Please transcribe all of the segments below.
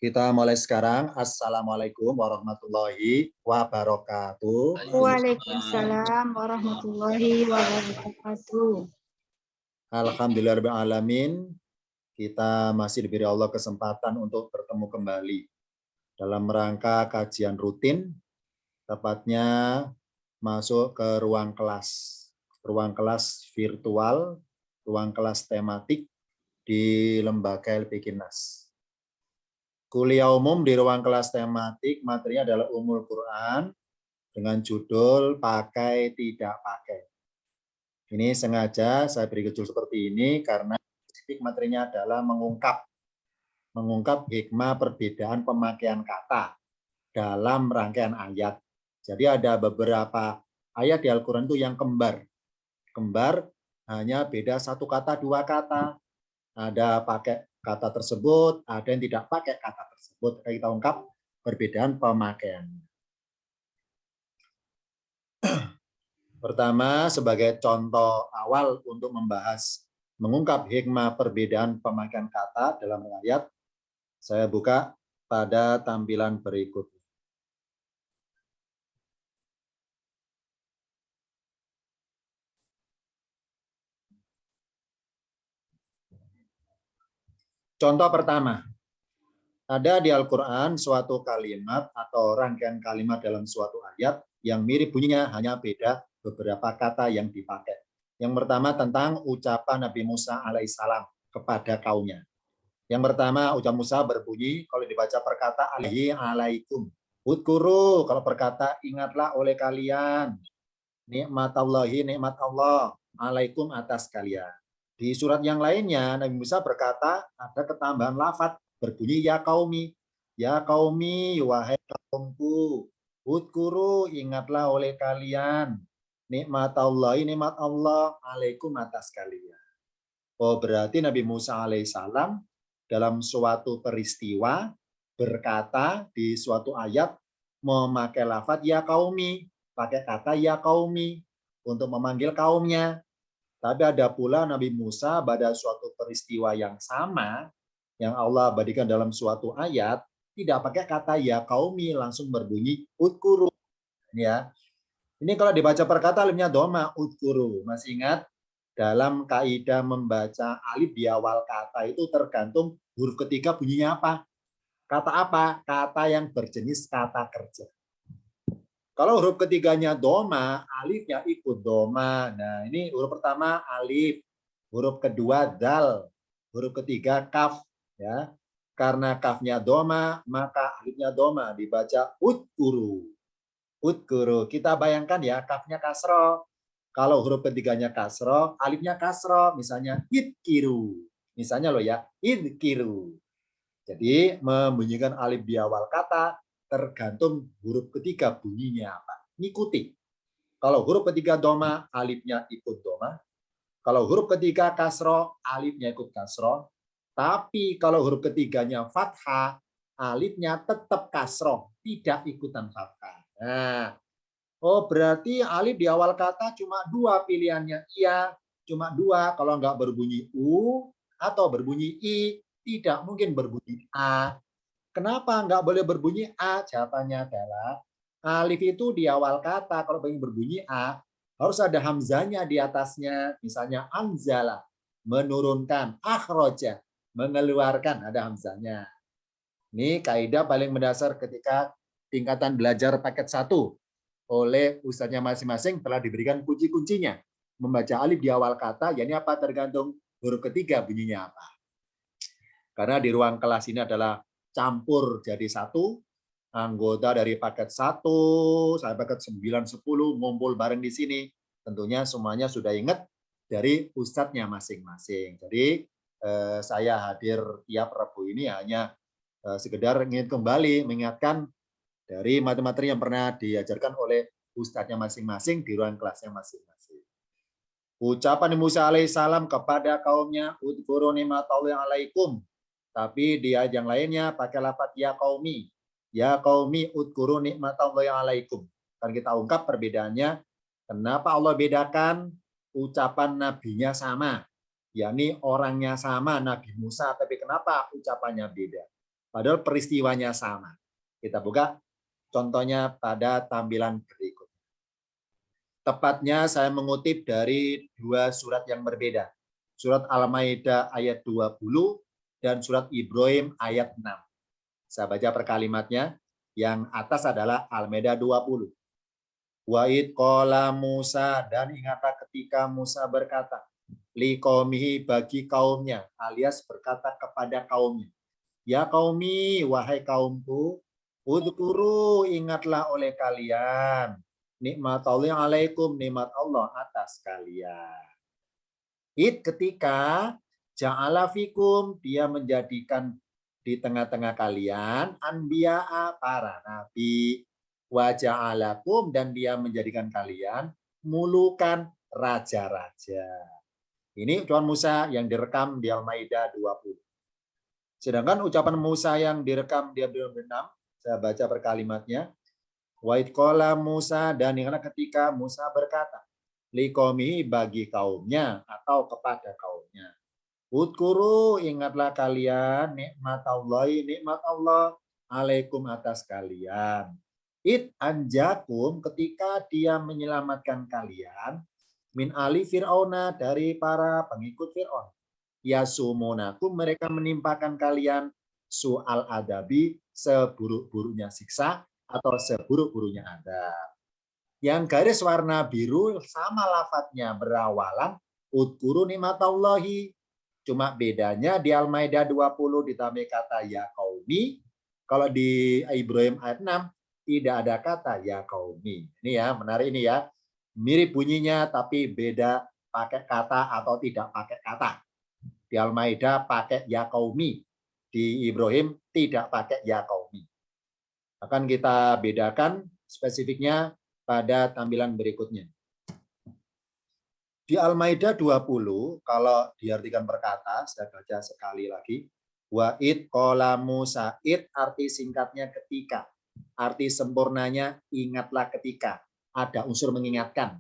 Kita mulai sekarang. Assalamualaikum warahmatullahi wabarakatuh. Waalaikumsalam warahmatullahi wabarakatuh. Alhamdulillahirabbil alamin. Kita masih diberi Allah kesempatan untuk bertemu kembali dalam rangka kajian rutin, tepatnya masuk ke ruang kelas virtual, ruang kelas tematik di Lembaga LPQ Nas. Kuliah umum di ruang kelas tematik, materinya adalah Ummul Quran dengan judul Pakai Tidak Pakai. Ini sengaja saya beri judul seperti ini karena spesifik materinya adalah mengungkap hikmah perbedaan pemakaian kata dalam rangkaian ayat. Jadi ada beberapa ayat di Al-Quran itu yang kembar. Kembar hanya beda satu kata, dua kata. Ada pakai kata tersebut, ada yang tidak pakai kata tersebut. Kita ungkap perbedaan pemakaian. Pertama, sebagai contoh awal untuk mengungkap hikmah perbedaan pemakaian kata dalam ayat, saya buka pada tampilan berikut. Contoh pertama, ada di Al-Quran suatu kalimat atau rangkaian kalimat dalam suatu ayat yang mirip bunyinya, hanya beda beberapa kata yang dipakai. Yang pertama tentang ucapan Nabi Musa alaihissalam kepada kaumnya. Yang pertama, ucapan Musa berbunyi, kalau dibaca perkata alaikum. Udkuru, kalau perkata ingatlah oleh kalian. Nikmatallahi, nikmat Allah. Alaikum atas kalian. Di surat yang lainnya, Nabi Musa berkata, ada ketambahan lafadz berbunyi ya kaumi. Ya kaumi, wahai kaumku. Udkuru, ingatlah oleh kalian. Nikmatallahi, nikmat Allah. Alaikum atas kalian. Oh, berarti Nabi Musa alaihissalam dalam suatu peristiwa berkata di suatu ayat memakai lafadz ya kaumi, pakai kata ya kaumi untuk memanggil kaumnya. Tapi ada pula Nabi Musa pada suatu peristiwa yang sama yang Allah abadikan dalam suatu ayat tidak pakai kata ya kaumi, langsung berbunyi udkuru. Ya. Ini kalau dibaca perkata alifnya doma udkuru. Masih ingat? Dalam kaidah membaca alif di awal kata itu tergantung huruf ketiga bunyinya apa. Kata apa? Kata yang berjenis kata kerja. Kalau huruf ketiganya doma, alifnya ikut doma. Nah, ini huruf pertama alif, huruf kedua dal, huruf ketiga kaf. Ya, karena kafnya doma, maka alifnya doma dibaca udkuru. Udkuru. Kita bayangkan ya, kafnya kasro. Kalau huruf ketiganya kasro, alifnya kasro, misalnya idkiru. Misalnya loh ya, idkiru. Jadi membunyikan alif di awal kata tergantung huruf ketiga bunyinya apa. Ngikuti. Kalau huruf ketiga doma, alifnya ikut doma. Kalau huruf ketiga kasro, alifnya ikut kasro. Tapi kalau huruf ketiganya fathah, alifnya tetap kasro, tidak ikutan fathah. Nah, oh, berarti alif di awal kata cuma dua pilihannya. Iya, cuma dua. Kalau nggak berbunyi U atau berbunyi I, tidak mungkin berbunyi A. Kenapa nggak boleh berbunyi A? Jawabannya adalah alif itu di awal kata. Kalau pengen berbunyi A, harus ada hamzanya di atasnya. Misalnya anzala, menurunkan. Akhroja, mengeluarkan. Ada hamzanya. Ini kaidah paling mendasar ketika tingkatan belajar paket 1. Oleh ustadznya masing-masing telah diberikan kunci-kuncinya. Membaca alif di awal kata, yakni apa? Tergantung huruf ketiga bunyinya apa. Karena di ruang kelas ini adalah campur jadi satu, anggota dari paket 1 sampai paket 9, 10 ngumpul bareng di sini. Tentunya semuanya sudah ingat dari ustadznya masing-masing. Jadi saya hadir tiap Rabu ini hanya sekedar ingin kembali mengingatkan dari materi-materi yang pernah diajarkan oleh ustadznya masing-masing di ruang kelasnya masing-masing. Ucapan Musa alaihissalam kepada kaumnya, udhkuru ni'matallahi alaikum. Tapi di ayat yang lainnya pakai lafaz ya qaumi. Ya qaumi udhkuru ni'matallahi alaikum. Kan kita ungkap perbedaannya. Kenapa Allah bedakan ucapan nabinya sama? Yakni orangnya sama Nabi Musa, tapi kenapa ucapannya beda? Padahal peristiwanya sama. Kita buka contohnya pada tampilan berikut. Tepatnya saya mengutip dari dua surat yang berbeda. Surat Al-Maidah ayat 20 dan surat Ibrahim ayat 6. Saya baca per kalimatnya. Yang atas adalah Al-Maidah 20. Wa'id qala Musa, dan ingatlah ketika Musa berkata, liqaumihi, bagi kaumnya, alias berkata kepada kaumnya. Ya qaumi, wahai kaumku, udhkuru, ingatlah oleh kalian. Nikmatullahi alaikum, nikmat Allah atas kalian. Ketika ja'ala fikum, dia menjadikan di tengah-tengah kalian anbiya'a, para nabi, wa ja'alakum, dan dia menjadikan kalian mulukan, raja-raja. Ini ucapan Musa yang direkam di Al-Maidah 20. Sedangkan ucapan Musa yang direkam di Ibrahim 6, saya baca per kalimatnya. Wa id qala Musa, dan ingatlah ketika Musa berkata, liqaumihi, bagi kaumnya atau kepada kaumnya. Udkuru, ingatlah kalian nikmatallahi, nikmat Allah alaikum, atas kalian. Id anjakum, ketika dia menyelamatkan kalian min ali fir'auna, dari para pengikut Fir'aun. Yasumunakum, mereka menimpakan kalian su'al adabi, seburuk-buruknya siksa atau seburuk-buruknya adab. Yang garis warna biru sama lafadznya, berawalan udkuru nikmatallahi. Cuma bedanya di Al-Maidah 20 ditambah kata ya qaumi. Kalau di Ibrahim ayat 6 tidak ada kata ya qaumi. Ini ya, menarik ini ya. Mirip bunyinya tapi beda pakai kata atau tidak pakai kata. Di Al-Maidah pakai ya qaumi. Di Ibrahim tidak pakai ya qaumi. Akan kita bedakan spesifiknya pada tampilan berikutnya. Di Al-Maidah 20, kalau diartikan perkata, saya baca sekali lagi. Wa'id qala Musa, id arti singkatnya ketika. Arti sempurnanya ingatlah ketika. Ada unsur mengingatkan.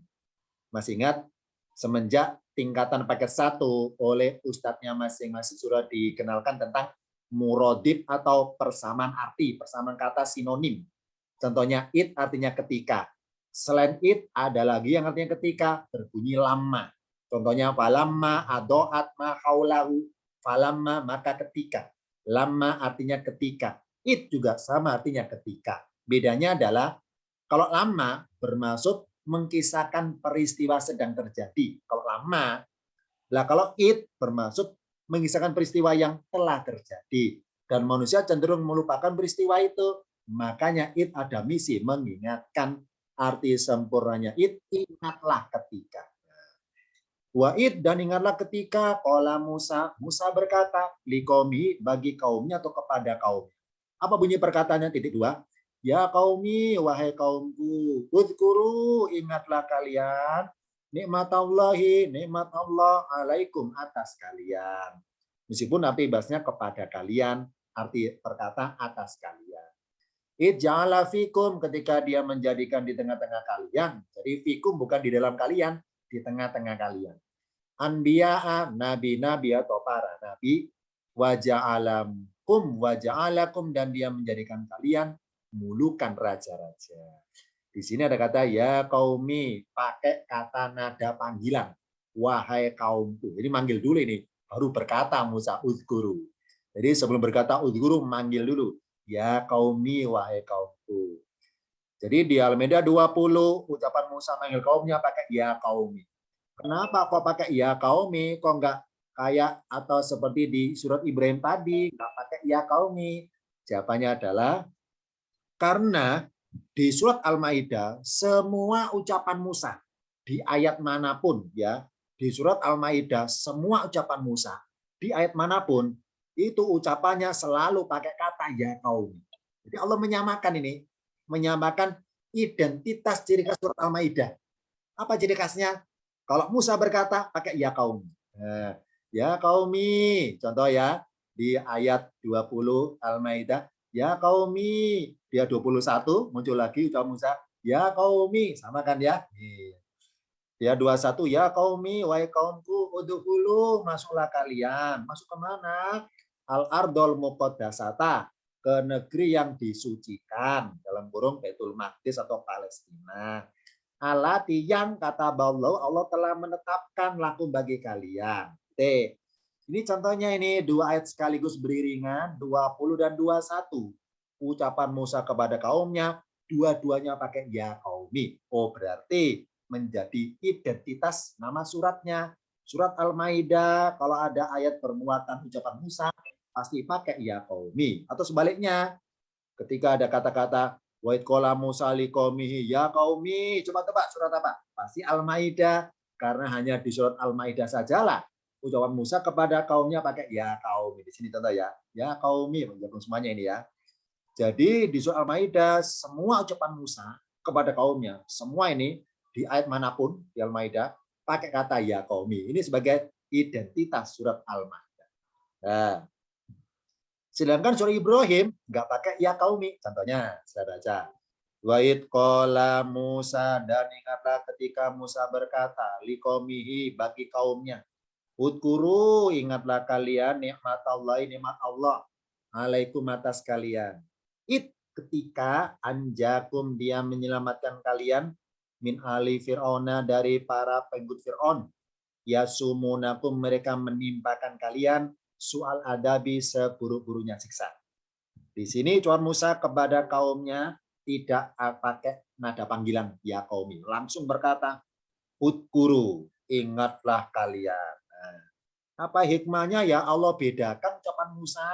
Masih ingat? Semenjak tingkatan paket 1 oleh ustadznya masing-masing sudah dikenalkan tentang murodib atau persamaan arti, persamaan kata sinonim. Contohnya id artinya ketika. Selain it ada lagi yang artinya ketika, berbunyi lama. Contohnya falamma adoat ma haulahu, falamma maka ketika. Lama artinya ketika. It juga sama artinya ketika. Bedanya adalah kalau lama bermaksud mengkisahkan peristiwa sedang terjadi. Kalau lama, kalau it bermaksud mengisahkan peristiwa yang telah terjadi. Dan manusia cenderung melupakan peristiwa itu. Makanya it ada misi mengingatkan. Arti sempurnanya it, ingatlah ketika. Wa'id, dan ingatlah ketika qala Musa, Musa berkata liqaumi, bagi kaumnya atau kepada kaum. Apa bunyi perkataannya? Titik 2. Ya qaumi, wahai kaumku, udhkuru, ingatlah kalian nikmatallahi, nikmat Allah alaikum, atas kalian. Meskipun nanti bahasnya kepada kalian, arti perkata atas kalian. Ij'ala fikum, ketika dia menjadikan di tengah-tengah kalian. Jadi fikum bukan di dalam kalian, di tengah-tengah kalian. Anbiya'a, nabi-nabi atau para nabi. Waja'alakum, dan dia menjadikan kalian mulukan, raja-raja. Di sini ada kata ya qaumi, pakai kata nada panggilan. Wahai kaumku. Ini manggil dulu ini, baru berkata Musa udhkuru. Jadi sebelum berkata udhkuru, manggil dulu. Ya qaumi, wahai kaumku. Jadi di Al-Maidah 20, ucapan Musa manggil kaumnya pakai ya qaumi. Kenapa kok pakai ya qaumi? Kok enggak kayak atau seperti di surat Ibrahim tadi, enggak pakai ya qaumi? Jawabannya adalah karena di surat Al-Maidah semua ucapan Musa di ayat manapun ya, di surat Al-Maidah semua ucapan Musa di ayat manapun itu ucapannya selalu pakai kata ya qaumi. Jadi Allah menyamakan ini, menyamakan identitas ciri khas surat Al-Maidah. Apa ciri khasnya? Kalau Musa berkata pakai ya qaumi. Nah, ya qaumi, contoh ya di ayat 20 Al-Maidah, ya qaumi, dia 21 muncul lagi ucapan Musa, ya qaumi, sama kan ya? Ya 21, ya qaumi, wahai kaumku, udhulu, masuklah kalian. Masuk ke mana? Al-ardol muqaddasata, ke negeri yang disucikan, dalam kurung Baitul Maqdis atau Palestina. Alati yang kata Allah telah menetapkan lakum bagi kalian. T. Ini contohnya ini dua ayat sekaligus beriringan, 20 dan 21. Ucapan Musa kepada kaumnya, dua-duanya pakai ya kaumi. Oh, berarti menjadi identitas nama suratnya. Surat Al-Maidah, kalau ada ayat bermuatan ucapan Musa, pasti pakai ya qaumi. Atau sebaliknya, ketika ada kata-kata wa'id qala Musa liqaumihi ya qaumi, coba tebak surat apa? Pasti Al-Maidah, karena hanya di surat Al-Maidah sajalah ucapan Musa kepada kaumnya pakai ya qaumi. Di sini contoh ya qaumi, menjawab semuanya ini ya. Jadi di surat Al-Maidah semua ucapan Musa kepada kaumnya, semua ini di ayat manapun di Al-Maidah pakai kata ya qaumi. Ini sebagai identitas surat Al-Maidah. Nah, sedangkan surah Ibrahim nggak pakai ya qaumi. Contohnya, saya baca. Wa'id qala Musa, dan ingatlah ketika Musa berkata, liqaumihi, bagi kaumnya. Udkuru, ingatlah kalian nikmat Allah, alaikum atas kalian. Ketika anjakum, dia menyelamatkan kalian, min ali fir'auna, dari para pengikut Fir'aun. Yasumunakum, mereka menimpakan kalian soal adabi, seburuk-buruknya siksa. Di sini Tuhan Musa kepada kaumnya tidak pakai nada panggilan ya kaumi, langsung berkata udkuru, ingatlah kalian. Nah, apa hikmahnya ya Allah bedakan ucapan Musa?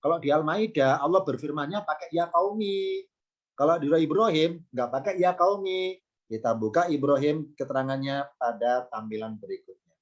Kalau di Al-Maidah Allah berfirmannya pakai ya kaumi. Kalau di Ibrahim nggak pakai ya kaumi. Kita buka Ibrahim keterangannya pada tampilan berikutnya.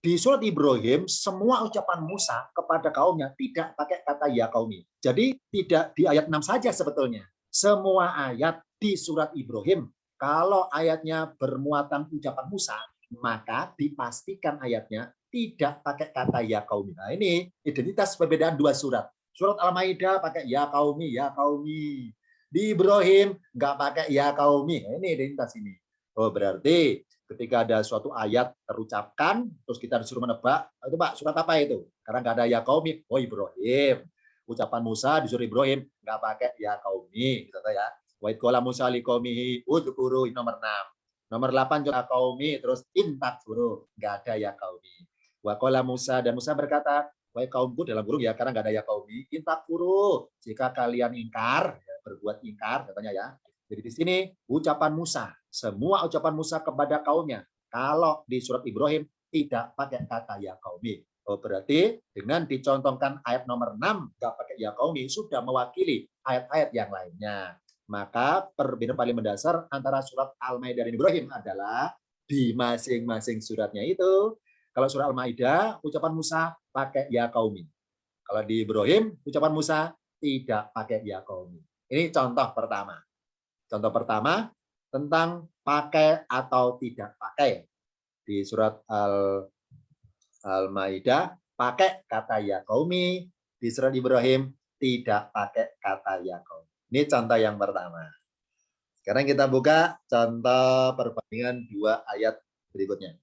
Di surat Ibrahim, semua ucapan Musa kepada kaumnya tidak pakai kata ya kaumi. Jadi tidak di ayat 6 saja sebetulnya. Semua ayat di surat Ibrahim, kalau ayatnya bermuatan ucapan Musa, maka dipastikan ayatnya tidak pakai kata ya kaumi. Nah, ini identitas perbedaan dua surat. Surat Al-Maidah pakai ya kaumi, ya kaumi. Di Ibrahim nggak pakai ya kaumi. Nah, ini identitas ini. Oh, berarti ketika ada suatu ayat terucapkan, terus kita disuruh menebak, itu Pak, surat apa itu? Karena nggak ada ya kaumi, oh Ibrahim. Ucapan Musa disuruh Ibrahim, nggak pakai ya kaumi, gitu ya. Wa'id qala Musa liqaumihi udhkuru, nomor 6. Nomor 8 juga kaumi, terus intak suruh, nggak ada ya kaumi. Wa qala Musa, dan Musa berkata, wahai kaumku, dalam burung ya, karena nggak ada ya kaumi, intak suruh, jika kalian ingkar, ya, berbuat ingkar, katanya ya. Jadi di sini ucapan Musa, semua ucapan Musa kepada kaumnya, kalau di surat Ibrahim tidak pakai kata ya kaumi. Oh, berarti dengan dicontohkan ayat nomor 6 nggak pakai ya kaumi sudah mewakili ayat-ayat yang lainnya. Maka perbedaan paling mendasar antara surat Al-Maidah dan Ibrahim adalah di masing-masing suratnya itu. Kalau surat Al-Maidah ucapan Musa pakai ya kaumi. Kalau di Ibrahim ucapan Musa tidak pakai ya kaumi. Ini contoh pertama. Contoh pertama tentang pakai atau tidak pakai. Di surat Al-Maidah pakai kata ya qaumi, di surat Ibrahim tidak pakai kata ya qaumi. Ini contoh yang pertama. Sekarang kita buka contoh perbandingan dua ayat berikutnya.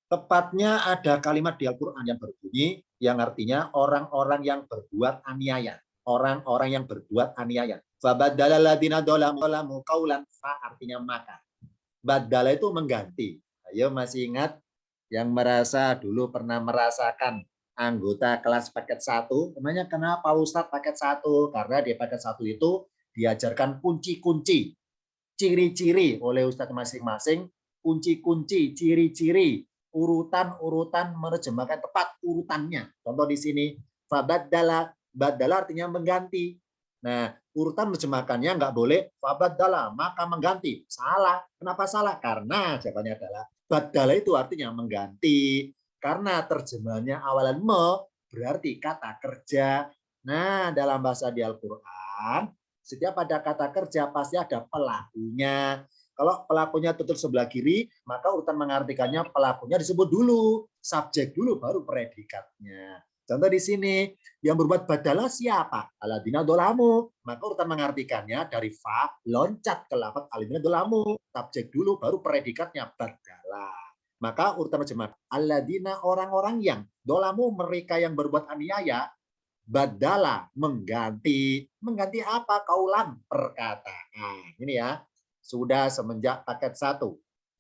Tepatnya ada kalimat di Al-Quran yang berbunyi, yang artinya orang-orang yang berbuat aniaya. Orang-orang yang berbuat aniaya. Fabadala ladina dolamu kaulan, fa artinya maka. Badala itu mengganti. Ayo masih ingat yang merasa dulu pernah merasakan anggota kelas paket 1, namanya kenapa Ustadz paket 1? Karena di paket 1 itu diajarkan kunci-kunci, ciri-ciri oleh Ustadz masing-masing, kunci-kunci, ciri-ciri, urutan-urutan menerjemahkan tepat urutannya. Contoh di sini, fabadala, badala artinya mengganti. Nah, urutan menerjemahkannya nggak boleh fabadala, maka mengganti. Salah. Kenapa salah? Karena jawabannya adalah badala itu artinya mengganti. Karena terjemahannya awalan berarti kata kerja. Nah, dalam bahasa di Al-Quran, setiap ada kata kerja pasti ada pelakunya. Kalau pelakunya tutur sebelah kiri, maka urutan mengartikannya pelakunya disebut dulu, subjek dulu, baru predikatnya. Contoh di sini, yang berbuat badalah siapa? Aladina dolamu. Maka urutan mengartikannya dari fa, loncat ke lafaz aladina dolamu. Subjek dulu, baru predikatnya badalah. Maka urutan terjemah, aladina orang-orang yang, dolamu mereka yang berbuat aniaya, Badala mengganti. Mengganti apa? Kaulan, perkataan. Ini ya. Sudah semenjak paket 1.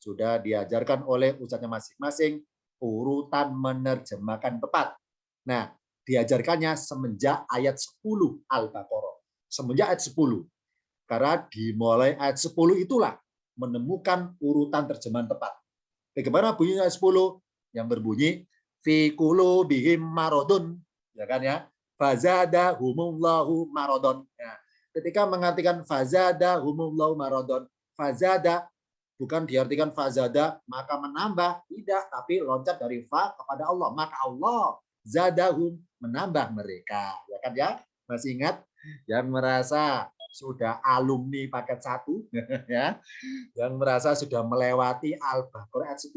Sudah diajarkan oleh ustadznya masing-masing urutan menerjemahkan tepat. Nah, diajarkannya semenjak ayat 10 Al-Baqarah. Semenjak ayat 10. Karena dimulai ayat 10 itulah menemukan urutan terjemahan tepat. Bagaimana bunyinya ayat 10? Yang berbunyi fi qulubihim maradun, ya kan ya? Fazadahumullahu maradun. Ya. Ketika mengartikan fazadahumullahu maradun, fazada bukan diartikan fazada maka menambah, tidak, tapi loncat dari fa kepada Allah, maka Allah zadahum menambah mereka, ya kan ya? Masih ingat yang merasa sudah alumni paket 1 ya, yang merasa sudah melewati Al-Baqarah ayat 10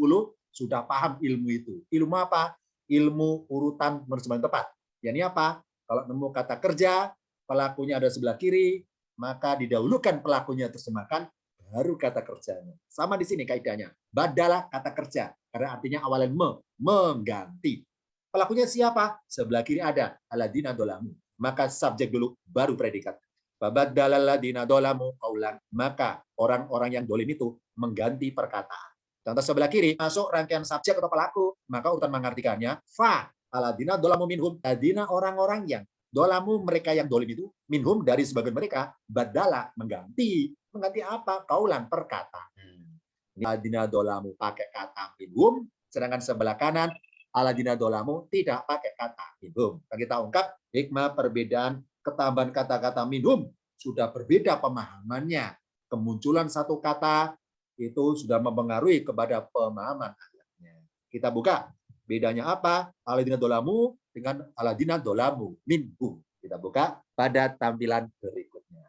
sudah paham ilmu itu. Ilmu apa? Ilmu urutan menerjemahkan tepat. Yani apa? Kalau nemu kata kerja, pelakunya ada sebelah kiri, maka didahulukan pelakunya terjemahkan, baru kata kerjanya. Sama di sini kaidahnya. Badalah kata kerja, karena artinya awalnya mengganti. Pelakunya siapa? Sebelah kiri ada aladina dolamu. Maka subjek dulu, baru predikat. Babadalalladina dolamu kaulan. Maka orang-orang yang dolim itu mengganti perkataan. Contoh sebelah kiri masuk rangkaian subjek atau pelaku, maka urutan mengartikannya fa aladina dolamu minhum. Adina orang-orang yang dolamu, mereka yang dolim itu, minhum dari sebagian mereka, badala mengganti. Mengganti apa? Kaulan, perkataan. Aladina dolamu pakai kata minhum, sedangkan sebelah kanan aladina dolamu tidak pakai kata minhum. Kita ungkap hikmah perbedaan ketambahan kata-kata minhum, sudah berbeda pemahamannya. Kemunculan satu kata itu sudah mempengaruhi kepada pemahaman ayatnya. Kita buka bedanya apa aladina dolamu dengan aladina dolamu minhum. Kita buka pada tampilan berikutnya.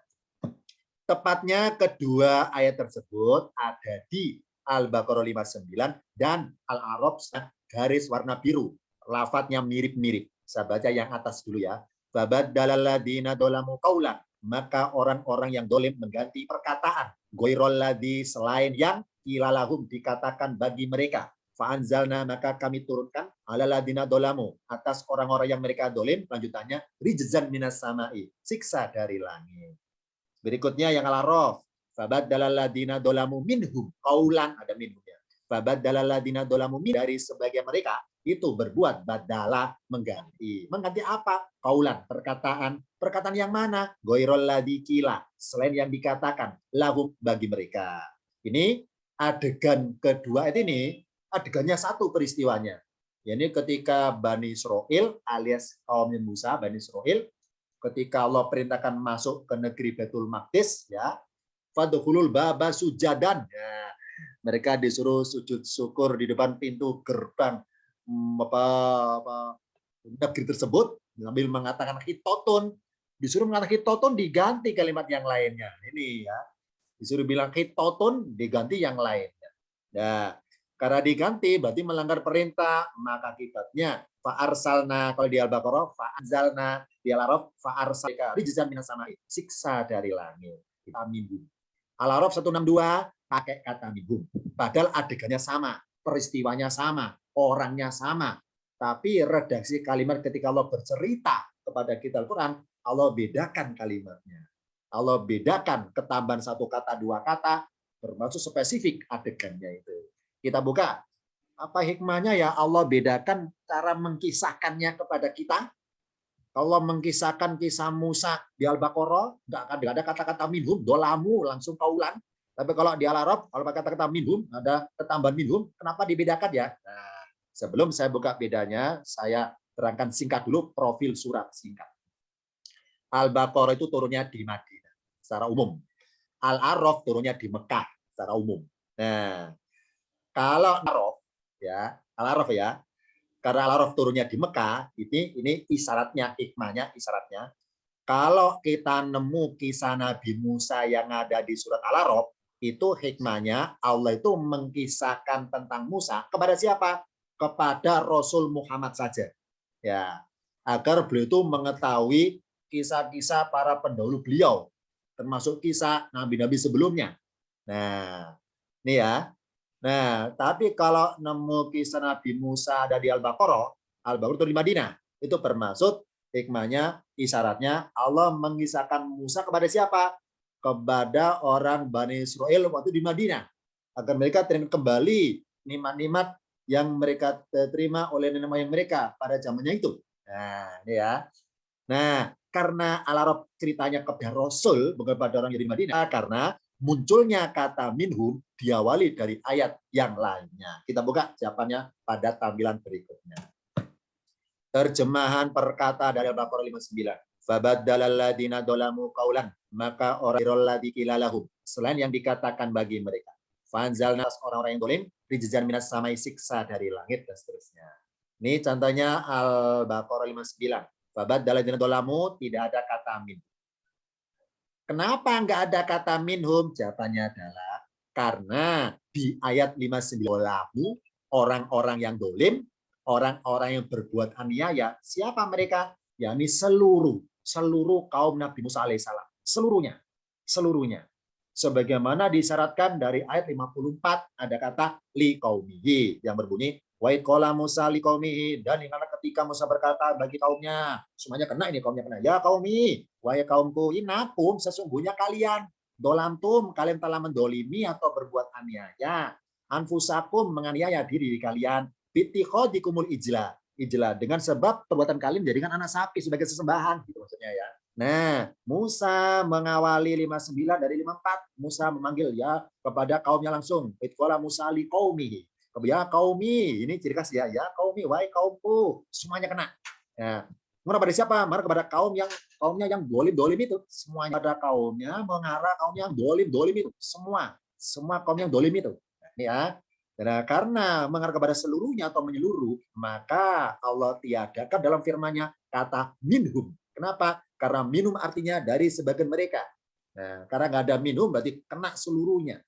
Tepatnya kedua ayat tersebut ada di Al-Baqarah 59 dan Al-A'raf garis warna biru. Lafadznya mirip-mirip. Saya baca yang atas dulu ya. Babadalalladina dolamu kaulan. Maka orang-orang yang dolim mengganti perkataan. Goirolladhi, selain yang ilalahum dikatakan bagi mereka. Fa'anzalna, maka kami turunkan alaladina dolamu, atas orang-orang yang mereka dolim. Lanjutannya, rijzan minas samai, siksa dari langit. Berikutnya yang Al-A'raf. Fabadalalladina dolamu minhum. Kaulan, ada minhumnya. Fabadalalladina dolamu min, dari sebagian mereka itu berbuat badala mengganti. Mengganti apa? Kaulan, perkataan. Perkataan yang mana? Goirol ladzi qila, selain yang dikatakan lahum bagi mereka. Ini adegan kedua ini adegannya satu peristiwanya. Ini ketika Bani Israil alias kaum Musa, Bani Israil, ketika Allah perintahkan masuk ke negeri Baitul Maqdis, ya, fadkhulul baba sujadan. Ya, mereka disuruh sujud syukur di depan pintu gerbang negeri tersebut, sambil mengatakan hitotun, disuruh mengatakan hitotun diganti kalimat yang lainnya. Ini ya, disuruh bilang hitotun diganti yang lainnya. Nah, karena diganti berarti melanggar perintah, maka akibatnya fa'arsalna, kalau di Al-Baqarah fa'anzalna, di Al-A'raf fa'arsalna rijzan minas samai, siksa dari langit. Kita minhum. Al-A'raf 162 pakai kata minhum. Padahal adegannya sama, peristiwanya sama, orangnya sama, tapi redaksi kalimat ketika Allah bercerita kepada kita Al-Quran, Allah bedakan kalimatnya. Allah bedakan ketambahan satu kata, dua kata, termasuk spesifik adegannya itu. Kita buka. Apa hikmahnya ya Allah bedakan cara mengkisahkannya kepada kita? Allah mengkisahkan kisah Musa di Al-Baqarah, nggak ada kata-kata minhum, dolamu, langsung kaulan. Tapi kalau di Al-A'raf, kalau pakai kata-kata minhum, ada ketambahan minhum, kenapa dibedakan ya? Nah, sebelum saya buka bedanya, saya terangkan singkat dulu profil surat singkat. Al-Baqarah itu turunnya di Madinah secara umum. Al-A'raf turunnya di Mekah secara umum. Nah, kalau Al-A'raf ya, karena Al-A'raf turunnya di Mekah, ini isyaratnya, hikmahnya, isyaratnya. Kalau kita nemu kisah Nabi Musa yang ada di surat Al-A'raf, itu hikmahnya Allah itu mengkisahkan tentang Musa kepada siapa? Kepada Rasul Muhammad saja. Ya, agar beliau itu mengetahui kisah-kisah para pendahulu beliau, termasuk kisah nabi-nabi sebelumnya. Nah, ini ya. Nah, tapi kalau nemu kisah Nabi Musa ada di Al-Baqarah itu di Madinah, itu bermaksud Hikmahnya, isyaratnya Allah mengisahkan Musa kepada siapa? Kepada orang Bani Israel waktu di Madinah. Agar mereka terima kembali nikmat-nikmat yang mereka terima oleh nenek moyang mereka pada zamannya itu. Nah, ini ya. Nah, karena Al-Araf ceritanya kepada Rasul, bukan pada orang yang di Madinah, karena munculnya kata minhum diawali dari ayat yang lainnya. Kita buka jawabannya pada tampilan berikutnya. Terjemahan perkata dari Al-Baqarah 59. Fabaddalal ladzina dzalamu qaulan, maka orang lahum, selain yang dikatakan bagi mereka. Fanzalna orang-orang yang dolim, rijzan minas samai, siksa dari langit dan seterusnya. Ini contohnya Al-Baqarah 59. Fabaddalal ladzina dzalamu, tidak ada kata min. Kenapa enggak ada kata minhum? Jawabannya adalah karena di ayat 59 lamu orang-orang yang dolim, orang-orang yang berbuat aniaya, siapa mereka? Yakni seluruh kaum Nabi Musa alaihissalam, seluruhnya. Sebagaimana disyaratkan dari ayat 54 ada kata li qaumihi yang berbunyi wa qala Musa li qaumihi, dan ingatlah ketika Musa berkata bagi kaumnya, semuanya kena ini, kaumnya kena, ya qaumi, wahai kaumku, inakum, sesungguhnya kalian dolamtum, kalian telah mendolimi atau berbuat aniaya, anfusakum, menganiaya diri kalian, bitikhodikumul ijla dengan sebab perbuatan kalian menjadikan anak sapi sebagai sesembahan, gitu maksudnya ya. Nah, Musa mengawali 59 dari 54. Musa memanggil ya kepada kaumnya langsung. Itqala Musa li qaumihi. Ya qaumi, ini ciri khas ya. Ya qaumi, wahai kaumku, semuanya kena. Ya. Mengarah pada siapa? Mengarah kepada kaumnya yang dolim itu. Semuanya pada kaumnya mengarah kaum yang dolim itu. Semua kaum yang dolim itu. Nah, ini ya. Nah, karena mengarah kepada seluruhnya atau menyeluruh, maka Allah tiadakan dalam firman-Nya kata minhum. Kenapa? Karena minhum artinya dari sebagian mereka. Nah, karena nggak ada minhum berarti kena seluruhnya.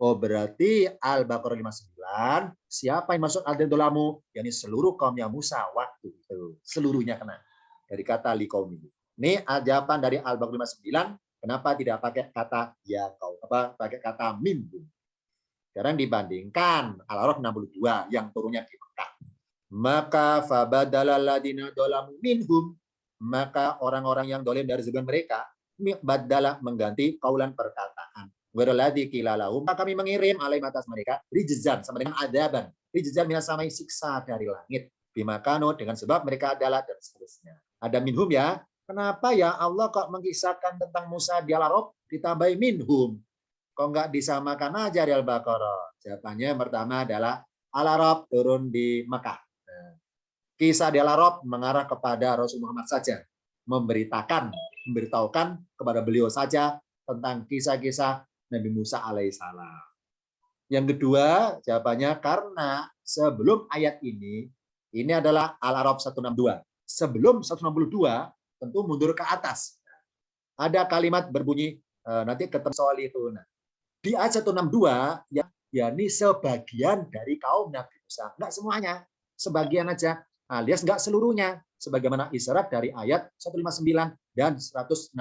Oh, berarti Al-Baqarah 59, siapa yang masuk al-dolamu? Yakni seluruh kaumnya Musa waktu itu. Seluruhnya kena. Dari kata liqaumi. Ini jawaban dari Al-Baqarah 59, kenapa tidak pakai kata ya kau, pakai kata minhum. Sekarang dibandingkan Al-Araf 62 yang turunnya di Mekah. Maka fabadalal ladina dolamu minhum, maka orang-orang yang dolim dari sebagian mereka badala mengganti kaulan perkataan. Waraladi kilalahum, maka kami mengirim alaihim atas mereka rijzan sama dengan adaban. Rijzan minas samai, siksa dari langit. Bimakano, dengan sebab mereka adalah, dan seterusnya. Ada minhum ya. Kenapa ya Allah kok mengisahkan tentang Musa di Al-Araf ditambahi minhum? Kok nggak disamakan aja di Al-Baqarah? Jawabannya pertama adalah Al-Araf turun di Mekah. Kisah di Al-Araf mengarah kepada Rasul Muhammad saja, memberitahukan kepada beliau saja tentang kisah-kisah Nabi Musa alaihissalam. Yang kedua, jawabannya karena sebelum ayat ini adalah Al-Araf 162. Sebelum 162, tentu mundur ke atas. Ada kalimat berbunyi, nanti ketemu soal itu. Nah, di ayat 162, yakni sebagian dari kaum Nabi Musa. Enggak semuanya, sebagian aja. Alias enggak seluruhnya. Sebagaimana isyarat dari ayat 159 dan 168.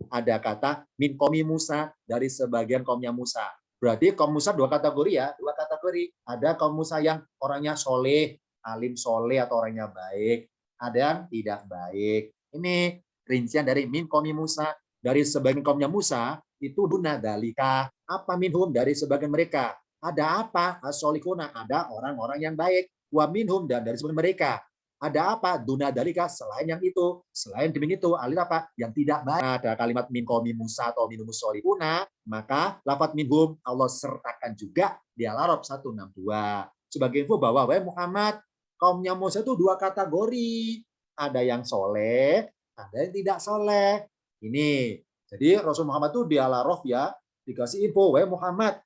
Ada kata min qaumi Musa, dari sebagian kaumnya Musa. Berarti kaum Musa dua kategori ya, dua kategori. Ada kaum Musa yang orangnya soleh, alim soleh atau orangnya baik. Ada yang tidak baik. Ini rincian dari min qaumi Musa. Dari sebagian kaumnya Musa, itu duna dalika. Apa minhum? Dari sebagian mereka. Ada apa? As-solikuna, ada orang-orang yang baik. Wa minhum, dan dari sebagian mereka. Ada apa? Duna dalika, selain yang itu. Selain demikian itu, alir apa? Yang tidak baik. Ada kalimat min qaumi Musa atau minhum solikuna, maka lafaz minhum Allah sertakan juga di Al-Araf 162. Sebagai info bahwa Muhammad, kaumnya Musa itu dua kategori. Ada yang soleh, ada yang tidak soleh. Ini. Jadi Rasul Muhammad itu di Al-Araf ya, dikasih info, Muhammad,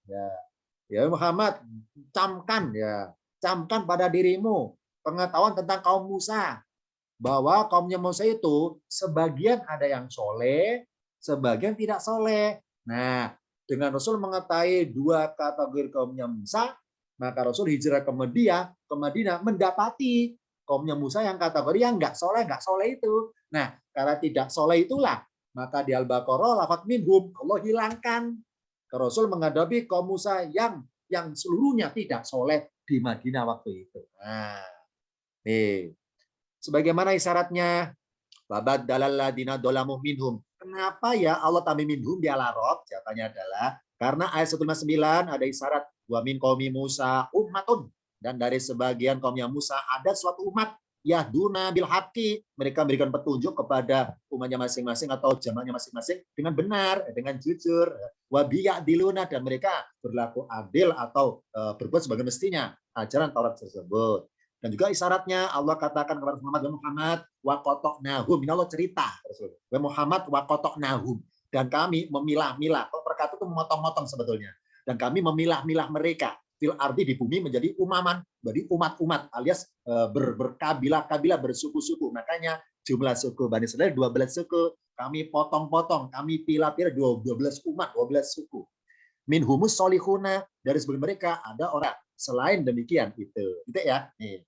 ya Muhammad, camkan pada dirimu pengetahuan tentang kaum Musa, bahwa kaumnya Musa itu sebagian ada yang soleh, sebagian tidak soleh. Nah, dengan Rasul mengetahui dua kategori kaumnya Musa, maka Rasul hijrah ke Madinah mendapati kaumnya Musa yang kategori yang nggak soleh itu. Nah, karena tidak soleh itulah, maka di Al-Baqarah lafaz minhum Allah hilangkan. Rasul menghadapi kaum Musa yang seluruhnya tidak soleh di Madinah waktu itu. Nah, nih. Sebagaimana isyaratnya, Wabadalal ladina dolamu minhum. Kenapa ya Allah tamim minhum di Al-A'raf? Jawabannya adalah karena ayat 159 ada isyarat wa min qaumi Musa ummatun, dan dari sebagian kaumnya Musa ada suatu umat yahduna bil haqqi, mereka memberikan petunjuk kepada umatnya masing-masing atau jamaahnya masing-masing dengan benar, dengan jujur. Wa biya'diluna, dan mereka berlaku adil atau berbuat sebagai mestinya ajaran Taurat tersebut. Dan juga isyaratnya Allah katakan kepada Muhammad wa qata'nahum. Ini Allah cerita wa Muhammad wa qata'nahum, dan kami memilah-milah. Kalau perkata itu memotong-motong sebetulnya. Dan kami memilah-milah mereka fil ardi, di bumi, menjadi umaman, jadi umat-umat alias berkabilah-kabilah, bersuku-suku. Makanya jumlah suku Bani Israil 12 suku. Kami potong-potong, kami pilah-pilah 12 umat, 12 suku. Minhumus solihuna, dari sebelum mereka ada orang selain demikian itu ya. Nih.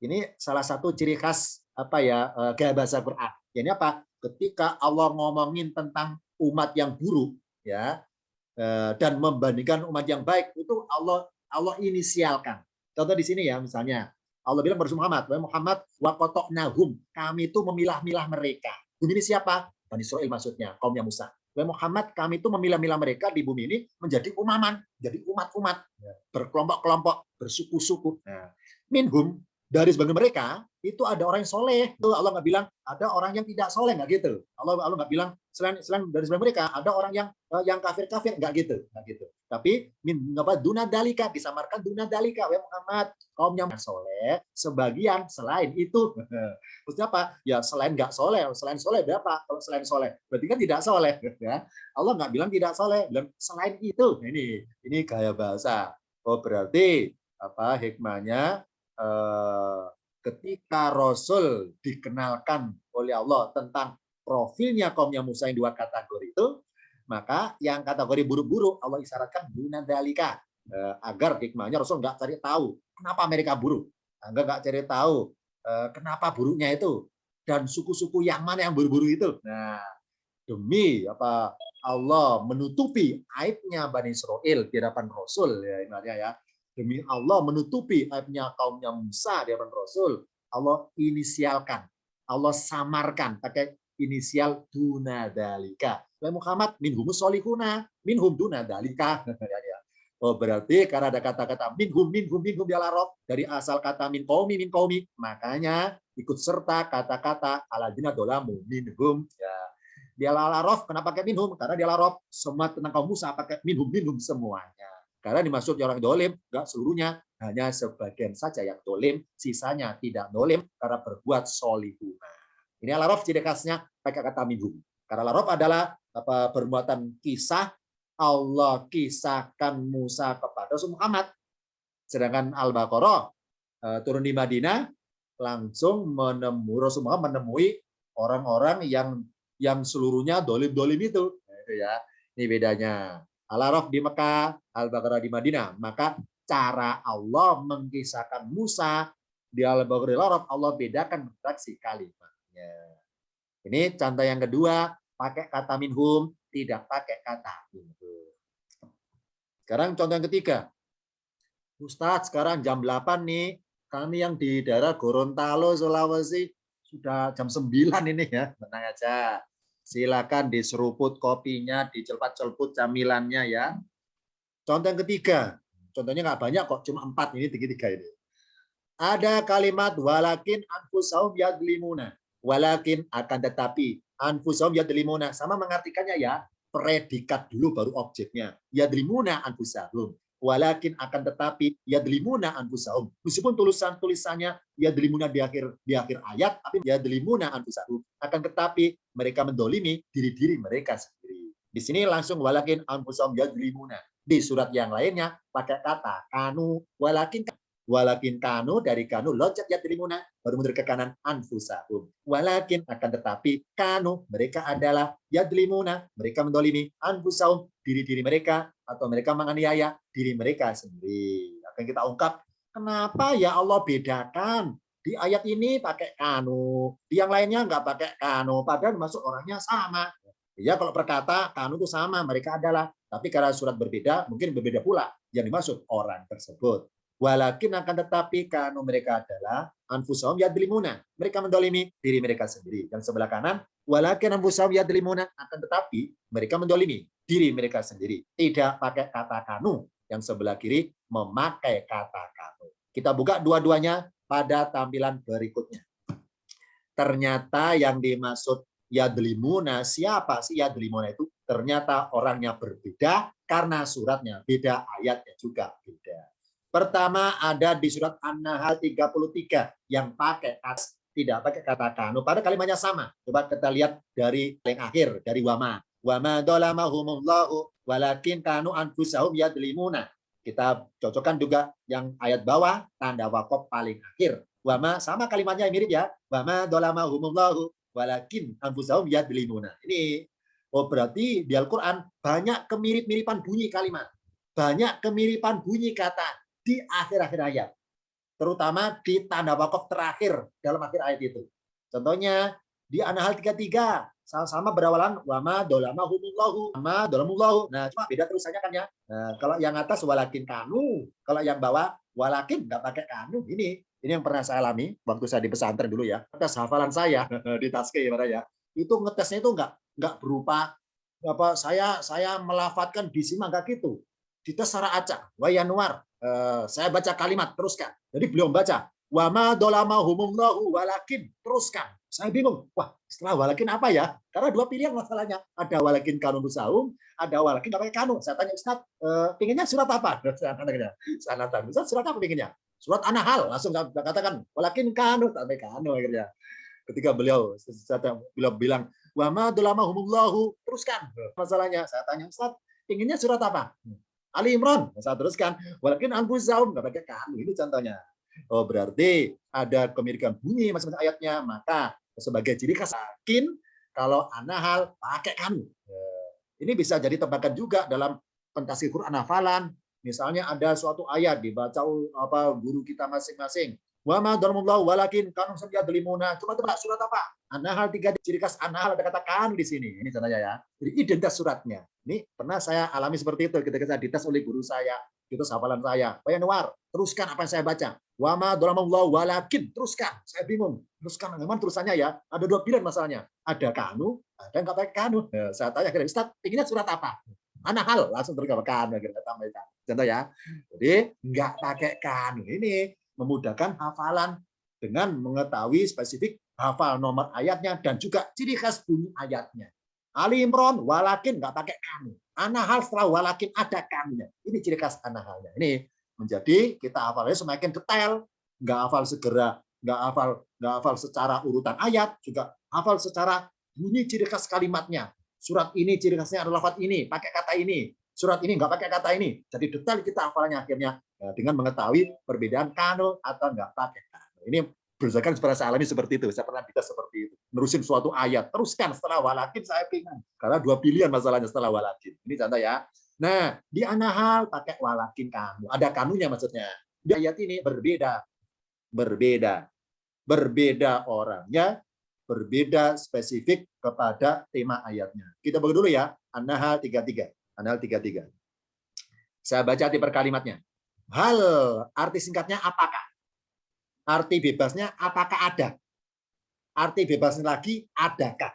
Ini salah satu ciri khas gaya bahasa Quran. Ini apa? Ketika Allah ngomongin tentang umat yang buruk ya, dan membandingkan umat yang baik, itu Allah inisialkan. Contoh di sini ya, misalnya Allah bilang kepada Muhammad, wa Muhammad wa qata'nahum, kami itu memilah-milah mereka. Ini siapa? Bani Israil maksudnya, kaumnya Musa. Wa Muhammad, kami itu memilah-milah mereka di bumi ini menjadi umaman, jadi umat-umat, berkelompok-kelompok, bersuku-suku. Nah, minhum, dari sebagian mereka itu ada orang yang soleh. Allah nggak bilang ada orang yang tidak soleh, nggak gitu. Allah nggak bilang selain dari sebagian mereka ada orang yang kafir, nggak gitu. Tapi duna dalika, disamarkan duna dalika wa Muhammad, kaum yang soleh sebagian selain itu. Maksudnya apa? Ya selain nggak soleh, selain soleh berapa? Kalau selain soleh berarti kan tidak soleh. Ya. Allah nggak bilang tidak soleh, bilang selain itu. Ini gaya bahasa. Oh berarti apa hikmahnya? Ketika Rasul dikenalkan oleh Allah tentang profilnya kaumnya Musa yang dua kategori itu, maka yang kategori buruk-buruk Allah isyaratkan dunadalika, agar hikmahnya Rasul nggak cari tahu kenapa mereka buruk, agar nggak cari tahu kenapa buruknya itu dan suku-suku yang mana yang buruk-buruk itu. Nah, demi Allah menutupi aibnya Bani Israil di hadapan Rasul ya, ibaratnya ya. Demi Allah menutupi aibnya kaumnya Musa di hadapan Rasul, Allah inisialkan, Allah samarkan pakai inisial dunadalika. Muhammad minhum solihuna, minhum dunadalika. Oh berarti karena ada kata-kata minhum di Al-A'raf, dari asal kata min qaumi, makanya ikut serta kata-kata aladina dolamu minhum ya. Di Al-A'raf kenapa pakai minhum? Karena di Al-A'raf semua tentang kaum Musa pakai minhum semuanya. Karena dimaksud orang dolim, nggak seluruhnya, hanya sebagian saja yang dolim, sisanya tidak dolim karena berbuat solihuna. Ini Al-A'raf ciri khasnya pakai kata minhum. Karena Al-A'raf adalah perbuatan kisah, Allah kisahkan Musa kepada Rasul Muhammad. Sedangkan Al-Baqarah turun di Madinah, langsung Rasul Muhammad menemui orang-orang yang seluruhnya dolim-dolim itu. Nah, itu ya. Ini bedanya. Al-A'raf di Mekah, Al-Baqarah di Madinah. Maka cara Allah mengkisahkan Musa di Al-Baqarah di Al-A'raf, Allah bedakan redaksi kalimatnya. Ini contoh yang kedua, pakai kata minhum, tidak pakai kata minhum. Sekarang contoh yang ketiga. Ustadz, sekarang jam 8 nih, kami yang di daerah Gorontalo, Sulawesi, sudah jam 9 ini ya, tenang aja. Silakan diseruput kopinya, dicelpat-celput camilannya ya. Contoh yang ketiga, contohnya nggak banyak kok, cuma 4 ini, tiga ini. Ada kalimat walakin anfusahum yadlimuna. Walakin akan tetapi anfusahum yadlimuna, sama mengartikannya ya, predikat dulu baru objeknya. Yadlimuna anfusahum. Walakin akan tetapi yadlimuna anfusahum. Meskipun tulisannya yadlimuna di akhir ayat, tapi yadlimuna anfusahum. Akan tetapi mereka mendolimi diri mereka sendiri. Di sini langsung walakin anfusahum yadlimuna. Di surat yang lainnya pakai kata kanu, walakin kanu, dari kanu loncat yadlimuna, baru mundur ke kanan anfusahum. Walakin akan tetapi kanu, mereka adalah yadlimuna, mereka mendolimi anfusahum, diri mereka, atau mereka menganiaya diri mereka sendiri. Akan kita ungkap kenapa ya Allah bedakan di ayat ini pakai kanu, di yang lainnya nggak pakai kanu, padahal masuk orangnya sama. Ya kalau perkata kanu itu sama, mereka adalah, tapi karena surat berbeda, mungkin berbeda pula yang dimaksud orang tersebut. Walakin akan tetapi kanu mereka adalah anfusahum yadlimuna. Mereka mendolimi diri mereka sendiri. Yang sebelah kanan, walakin anfusahum yadlimuna, akan tetapi mereka mendolimi diri mereka sendiri. Tidak pakai kata kanu. Yang sebelah kiri memakai kata kanu. Kita buka dua-duanya pada tampilan berikutnya. Ternyata yang dimaksud yadlimuna, siapa sih yadlimuna itu? Ternyata orangnya berbeda karena suratnya beda, ayatnya juga beda. Pertama ada di surat An-Nahl 33 yang pakai as, tidak pakai kata kanu, pada kalimatnya sama. Coba kita lihat dari yang akhir, dari wama. Wama dolamahumullahu walakin kanu anfusahum yadlimuna. Kita cocokkan juga yang ayat bawah, tanda wakaf paling akhir. Wama sama kalimatnya mirip ya. Wama dolamahumullahu walakin anfusahum yadlimuna. Ini berarti di Al-Qur'an banyak kemirip-miripan bunyi kalimat. Banyak kemiripan bunyi kata di akhir-akhir ayat. Terutama di tanda wakaf terakhir dalam akhir ayat itu. Contohnya di An-Nahl 33 sama-sama berawalan wama dolamahumullahu, wama dolamullahu. Nah, cuma beda tulisannya kan ya. Nah, kalau yang atas walakin kanu, kalau yang bawah walakin nggak pakai kanu. Ini yang pernah saya alami waktu saya di pesantren dulu ya. Tes hafalan saya di Taske ya. Itu ngetesnya itu nggak berupa apa saya melafatkan bismillah nggak gitu. Dites secara acak. Wa Yanuar. Saya baca kalimat teruskan. Jadi belum baca. Wa ma dolamahumullahu walakin teruskan. Saya bingung. Wah, setelah walakin apa ya? Karena dua pilihan masalahnya. Ada walakin kanun saum, ada walakin pakai kanun. Saya tanya Ustaz, pinginnya surat apa? Saya tanya, Ustaz, surat apa pinginnya? Surat An-Nahl, langsung katakan walakin kanu, sampai kanu akhirnya. Ketika beliau bilang wa ma dolamahumullahu, teruskan masalahnya. Saya tanya Ustaz, inginnya surat apa? Ali Imran. Saya teruskan walakin anfusahum, nggak pakai kanu. Ini contohnya. Oh, berarti ada kemiripan bunyi masing-masing ayatnya, maka sebagai ciri khas yakin kalau An-Nahl pakai kanu. Ini bisa jadi tebakan juga dalam pentasir Quran hafalan. Misalnya ada suatu ayat dibaca guru kita masing-masing. Wa ma dalamullahu walakin kanu yadlimuna. Coba tebak surat apa? An-Nahl 3, ciri khas An-Nahl ada kata kanu di sini. Ini contohnya ya. Jadi identitas suratnya. Ini pernah saya alami seperti itu ketika saya dites oleh guru saya, itu hafalan saya. Pak Yanuar, teruskan apa yang saya baca. Wa ma dalamullahu walakin, teruskan. Saya bingung. Teruskan memang terusannya ya. Ada dua pilihan masalahnya. Ada kanu, ada yang nggak pakai kanu. Saya tanya ke Ustaz, inginnya surat apa? An-Nahl, langsung tergambarkan kita tambahkan. Contoh ya. Jadi nggak pakai kanu. Ini memudahkan hafalan dengan mengetahui spesifik hafal nomor ayatnya dan juga ciri khas bunyi ayatnya. Ali Imran walakin nggak pakai kanu. An-Nahl setelah walakin ada kanunya. Ini ciri khas An-Nahlnya. Ini menjadi kita hafalnya semakin detail, nggak hafal segera, nggak hafal secara urutan ayat, juga hafal secara bunyi ciri khas kalimatnya. Surat ini ciri khasnya adalah lafaz ini, pakai kata ini. Surat ini nggak pakai kata ini. Jadi detail kita hafalnya akhirnya dengan mengetahui perbedaan kanu atau nggak pakai kanu. Ini berdasarkan secara saya alami seperti itu. Saya pernah dites seperti itu. Nerusin suatu ayat, teruskan setelah walakin saya bingung. Karena dua pilihan masalahnya setelah walakin. Ini contoh ya. Nah, di An-Nahl pakai walakin kanu. Ada kanunya maksudnya. Di ayat ini berbeda. Berbeda orangnya, berbeda spesifik kepada tema ayatnya. Kita baca dulu ya, An-Nahl 33. An-Nahl 33. Saya baca arti per kalimatnya. Hal, arti singkatnya apakah? Arti bebasnya apakah ada? Arti bebasnya lagi adakah?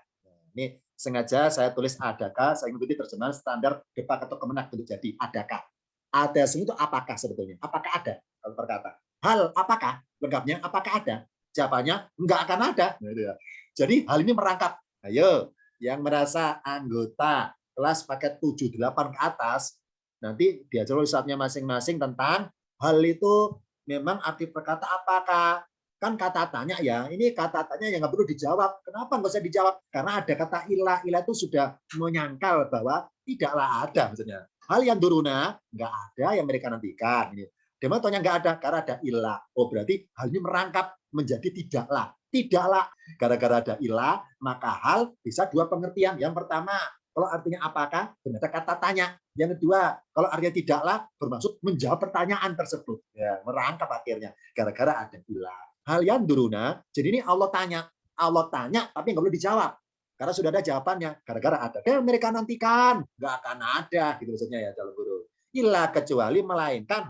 Ini sengaja saya tulis adakah, saya mengikuti terjemahan standar Depak atau Kemenak untuk jadi adakah. Ada itu apakah sebetulnya? Apakah ada? Kalau berkata. Hal apakah? Lengkapnya apakah ada? Jawabannya enggak akan ada. Jadi hal ini merangkap. Ayo, yang merasa anggota kelas paket 7, 8 ke atas, nanti diajar oleh ustadznya masing-masing tentang hal itu memang arti perkata apakah. Kan kata tanya ya, ini kata tanya yang nggak perlu dijawab. Kenapa nggak usah dijawab? Karena ada kata ilah. Ilah itu sudah menyangkal bahwa tidaklah ada maksudnya. Hal yang duruna, nggak ada yang mereka nantikan. Ini. Dia tanya nggak ada, karena ada ilah. Oh berarti hal ini merangkap menjadi tidaklah. Tidaklah. Gara-gara ada ilah, maka hal bisa dua pengertian. Yang pertama, kalau artinya apakah, benar kata tanya. Yang kedua, kalau artinya tidaklah, bermaksud menjawab pertanyaan tersebut. Ya, merangkap akhirnya. Gara-gara ada ilah. Hal yang duruna, jadi ini Allah tanya, tapi nggak boleh dijawab. Karena sudah ada jawabannya. Gara-gara ada. Dan mereka nantikan. Nggak akan ada, gitu maksudnya ya, calon guru. Ilah kecuali melainkan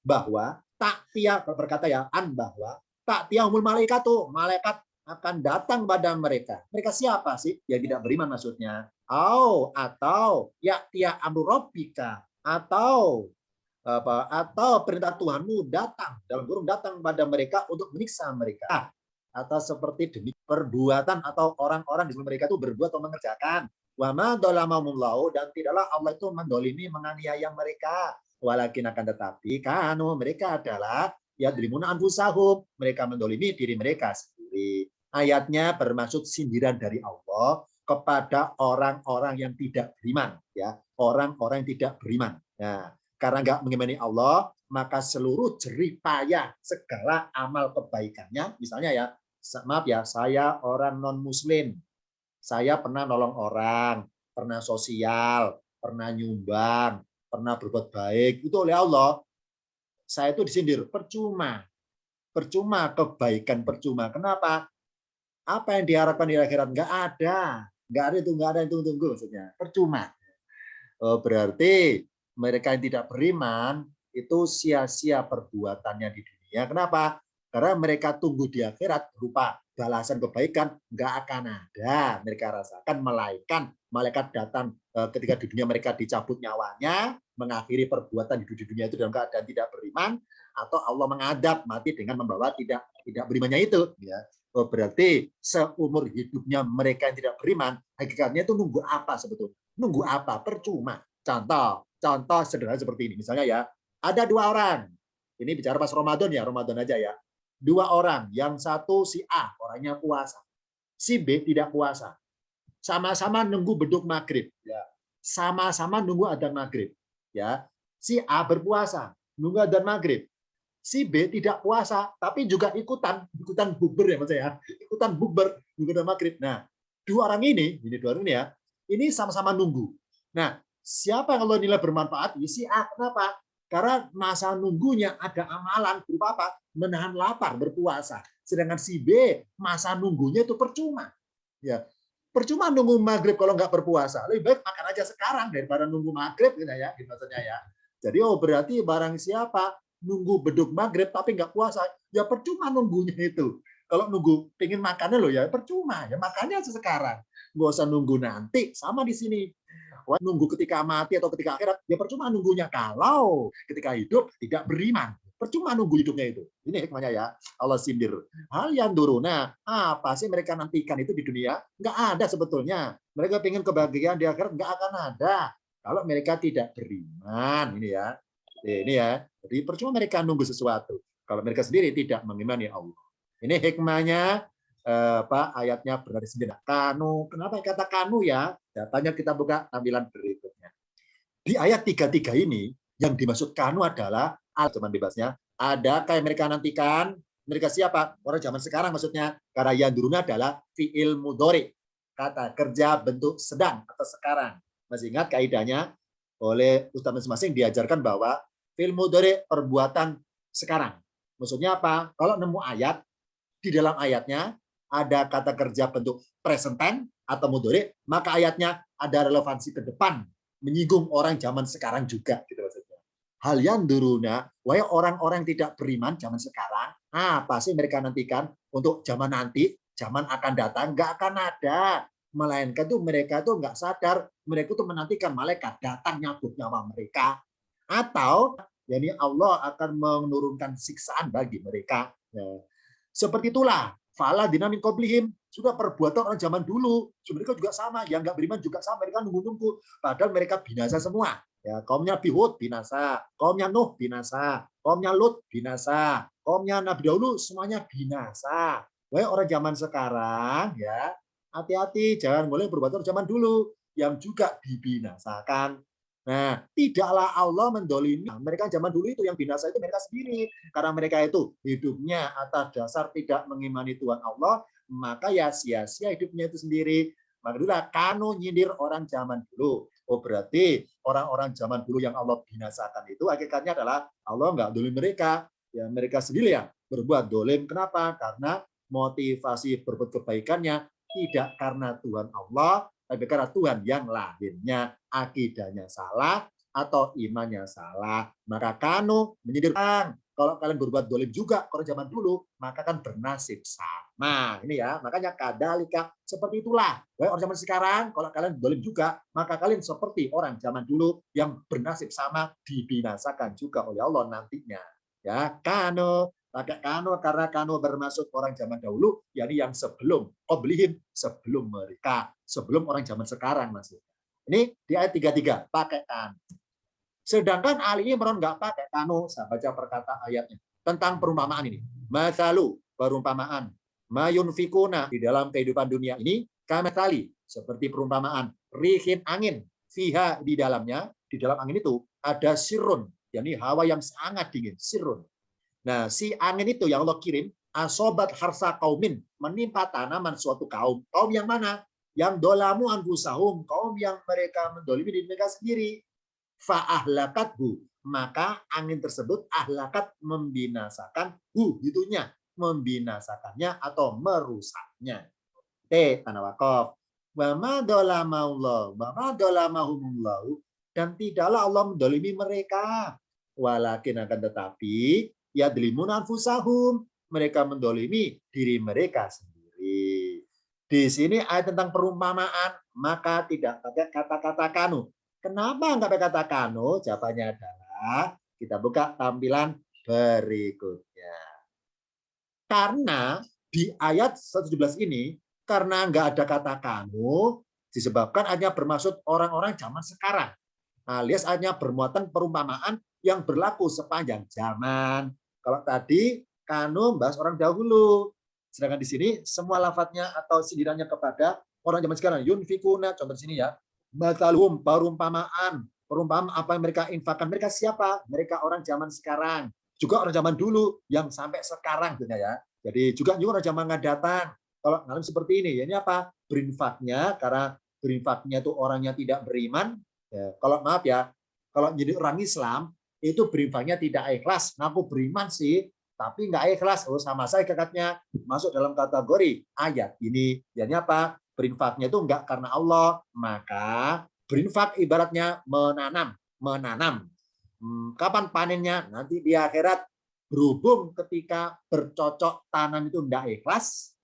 bahwa taktia berkata ya bahwa taktiahumul malaikatu, malaikat akan datang pada mereka. Mereka siapa sih? Yang tidak beriman maksudnya. Atau ya tia amru rabbika, atau perintah Tuhanmu datang, dalam kurung datang pada mereka untuk menyiksa mereka, atau seperti demi perbuatan atau orang-orang di sebelum mereka itu berbuat atau mengerjakan. Wa ma dolamahumullahu, dan tidaklah Allah itu mendolimi, menganiaya mereka. Walakin akan tetapi kanu, mereka adalah yadlimuna anfusahum, mereka mendolimi diri mereka sendiri. Ayatnya bermaksud sindiran dari Allah kepada orang-orang yang tidak beriman, ya, orang-orang yang tidak beriman. Nah, karena nggak mengimani Allah, maka seluruh jerih payah segala amal kebaikannya, misalnya ya, maaf ya, saya orang non-muslim, saya pernah nolong orang, pernah sosial, pernah nyumbang, pernah berbuat baik, itu oleh Allah, saya itu disindir, percuma kebaikan, percuma. Kenapa? Apa yang diharapkan di akhirat? Nggak ada itu tunggu maksudnya, percuma. Berarti mereka yang tidak beriman itu sia-sia perbuatannya di dunia. Kenapa? Karena mereka tunggu di akhirat berupa balasan kebaikan nggak akan ada. Mereka rasakan, melainkan malaikat datang ketika di dunia mereka dicabut nyawanya, mengakhiri perbuatan di dunia itu dalam keadaan tidak beriman, atau Allah mengadab mati dengan membawa tidak berimannya itu. Ya. Berarti seumur hidupnya mereka yang tidak beriman, hakikatnya itu nunggu apa sebetulnya? Nunggu apa? Percuma. Contoh sederhana seperti ini. Misalnya ya, ada dua orang. Ini bicara pas Ramadan ya, Ramadan aja ya. Dua orang, yang satu si A, orangnya puasa. Si B tidak puasa. Sama-sama nunggu beduk maghrib. Ya. Sama-sama nunggu adzan maghrib. Ya. Si A berpuasa, nunggu adzan maghrib. Si B tidak puasa, tapi juga ikutan bukber ya Mas ya. Ikutan bukber, nunggu adzan maghrib. Nah, dua orang ini ya, ini sama-sama nunggu. Nah, siapa yang Allah nilai bermanfaat? Si A. Kenapa? Karena masa nunggunya ada amalan berupa apa? Menahan lapar, berpuasa. Sedangkan si B, masa nunggunya itu percuma. Ya, percuma nunggu maghrib kalau nggak berpuasa. Lebih baik makan aja sekarang daripada nunggu maghrib, gitu ya, gitu maksudnya ya. Jadi berarti barang siapa nunggu beduk maghrib tapi nggak puasa, ya percuma nunggunya itu. Kalau nunggu pengen makannya loh ya percuma, ya makannya sekarang. Nggak usah nunggu nanti. Sama di sini. Nunggu ketika mati atau ketika akhirat, ya percuma nunggunya kalau ketika hidup tidak beriman. Percuma nunggu hidupnya itu. Ini hikmahnya ya. Allah sindir. Hal yang duruna, apa sih mereka nantikan itu di dunia? Nggak ada sebetulnya. Mereka ingin kebahagiaan di akhirat, nggak akan ada. Kalau mereka tidak beriman. Ini ya. Ini ya. Jadi percuma mereka nunggu sesuatu. Kalau mereka sendiri tidak mengimani Allah. Ini hikmahnya ayatnya berarti sendiri. Kanu, kenapa kata kanu ya? Datanya kita buka tampilan berikutnya. Di ayat 33 ini, yang dimaksud kanu adalah zaman bebasnya. Ada kayak mereka nantikan, mereka siapa? Orang zaman sekarang maksudnya. Karena yang duruna adalah fi'il mudhari. Kata kerja bentuk sedang atau sekarang. Masih ingat kaidahnya? Oleh Ustaz masing-masing diajarkan bahwa fi'il mudhari perbuatan sekarang. Maksudnya apa? Kalau nemu ayat, di dalam ayatnya ada kata kerja bentuk present tense atau mudhari, maka ayatnya ada relevansi ke depan, menyinggung orang zaman sekarang juga, gitu maksudnya. Hal yang duruna, wahai orang-orang tidak beriman zaman sekarang, apa sih mereka nantikan untuk zaman nanti, zaman akan datang, nggak akan ada. Melainkan tuh mereka tuh nggak sadar, mereka tuh menantikan malaikat datang nyabut nyawa mereka, atau yakni Allah akan menurunkan siksaan bagi mereka. Ya. Seperti itulah fala dinamin qablihim, sudah perbuatan orang zaman dulu. Mereka juga sama, yang nggak beriman juga sama, mereka nunggu-nunggu. Padahal mereka binasa semua. Ya, kaumnya Nabi Hud binasa, kaumnya Nuh binasa, kaumnya Lut binasa, kaumnya Nabi dahulu semuanya binasa. Wah, orang zaman sekarang ya, hati-hati jangan boleh berbuat zaman dulu yang juga dibinasakan. Nah, tidaklah Allah mendolimi mereka zaman dulu itu, yang binasa itu mereka sendiri. Karena mereka itu hidupnya atas dasar tidak mengimani Tuhan Allah, maka ya sia-sia hidupnya itu sendiri. Maka itulah kanu nyindir orang zaman dulu. Oh, berarti orang-orang zaman dulu yang Allah binasakan itu hakikatnya adalah Allah nggak dolim mereka. Ya mereka sendiri ya berbuat dolim. Kenapa? Karena motivasi berbuat kebaikannya tidak karena Tuhan Allah, tapi karena Tuhan yang lahirnya akidahnya salah atau imannya salah. Maka kanu menyindir orang. kalau kalian berbuat dolim juga orang zaman dulu, maka kan bernasib sama. Ini ya, makanya kadalika seperti itulah. Wahai orang zaman sekarang, kalau kalian dolim juga, maka kalian seperti orang zaman dulu yang bernasib sama, dibinasakan juga oleh Allah nantinya. Ya, kano pakai kano karena kano bermaksud orang zaman dahulu, yakni yang sebelum qoblihim, sebelum mereka, sebelum orang zaman sekarang maksudnya. Ini di ayat 33 pakai kan. Sedangkan Ali Imran nggak pakai kano. Saya baca perkata ayatnya tentang perumpamaan ini. Masalu perumpamaan. Mayunfikuna di dalam kehidupan dunia ini kamatali seperti perumpamaan rihin angin fiha di dalamnya. Di dalam angin itu ada sirun, yakni hawa yang sangat dingin, sirun. Nah, si angin itu yang Allah kirim asobat harsa kaumin, menimpa tanaman suatu kaum. Kaum yang mana? Yang dolamu anfusahum, kaum yang mereka mendolimi diri mereka sendiri. Fa'ahlakathu, maka angin tersebut ahlakat membinasakan itunya, membinasakannya atau merusaknya. Tanah wakaf. Wa ma dolamaullah, wa ma dolamahumullahu, dan tidaklah Allah mendolimi mereka. Walakin akan tetapi yadlimuna anfusahum, mereka mendolimi diri mereka sendiri. Di sini ayat tentang perumpamaan, maka tidak pakai kata-kata kanu. Kenapa nggak pakai kata kanu? Jawabannya adalah kita buka tampilan berikutnya. Karena di ayat 117 ini, karena nggak ada kata kanu, disebabkan hanya bermaksud orang-orang zaman sekarang. Alias hanya bermuatan perumpamaan yang berlaku sepanjang zaman. Kalau tadi kanu membahas orang dahulu, sedangkan di sini semua lafadznya atau sindirannya kepada orang zaman sekarang. Yunfikuna, contoh di sini ya. Matalhum, perumpamaan. Perumpamaan apa yang mereka infakkan. Mereka siapa? Mereka orang zaman sekarang. Juga orang zaman dulu yang sampai sekarang ya. Jadi juga orang zaman akan datang. Kalau ngalim seperti ini, ya ini apa? Berinfaknya, karena berinfaknya itu orangnya tidak beriman. Ya, kalau maaf ya, kalau jadi orang Islam itu berinfaknya tidak ikhlas. Ngaku beriman sih, tapi nggak ikhlas. Oh, sama saya kakaknya masuk dalam kategori ayat ini. Jadi apa? Berinfaknya itu enggak karena Allah, maka berinfak ibaratnya menanam. Kapan panennya? Nanti di akhirat. Berhubung ketika bercocok tanam itu enggak ikhlas,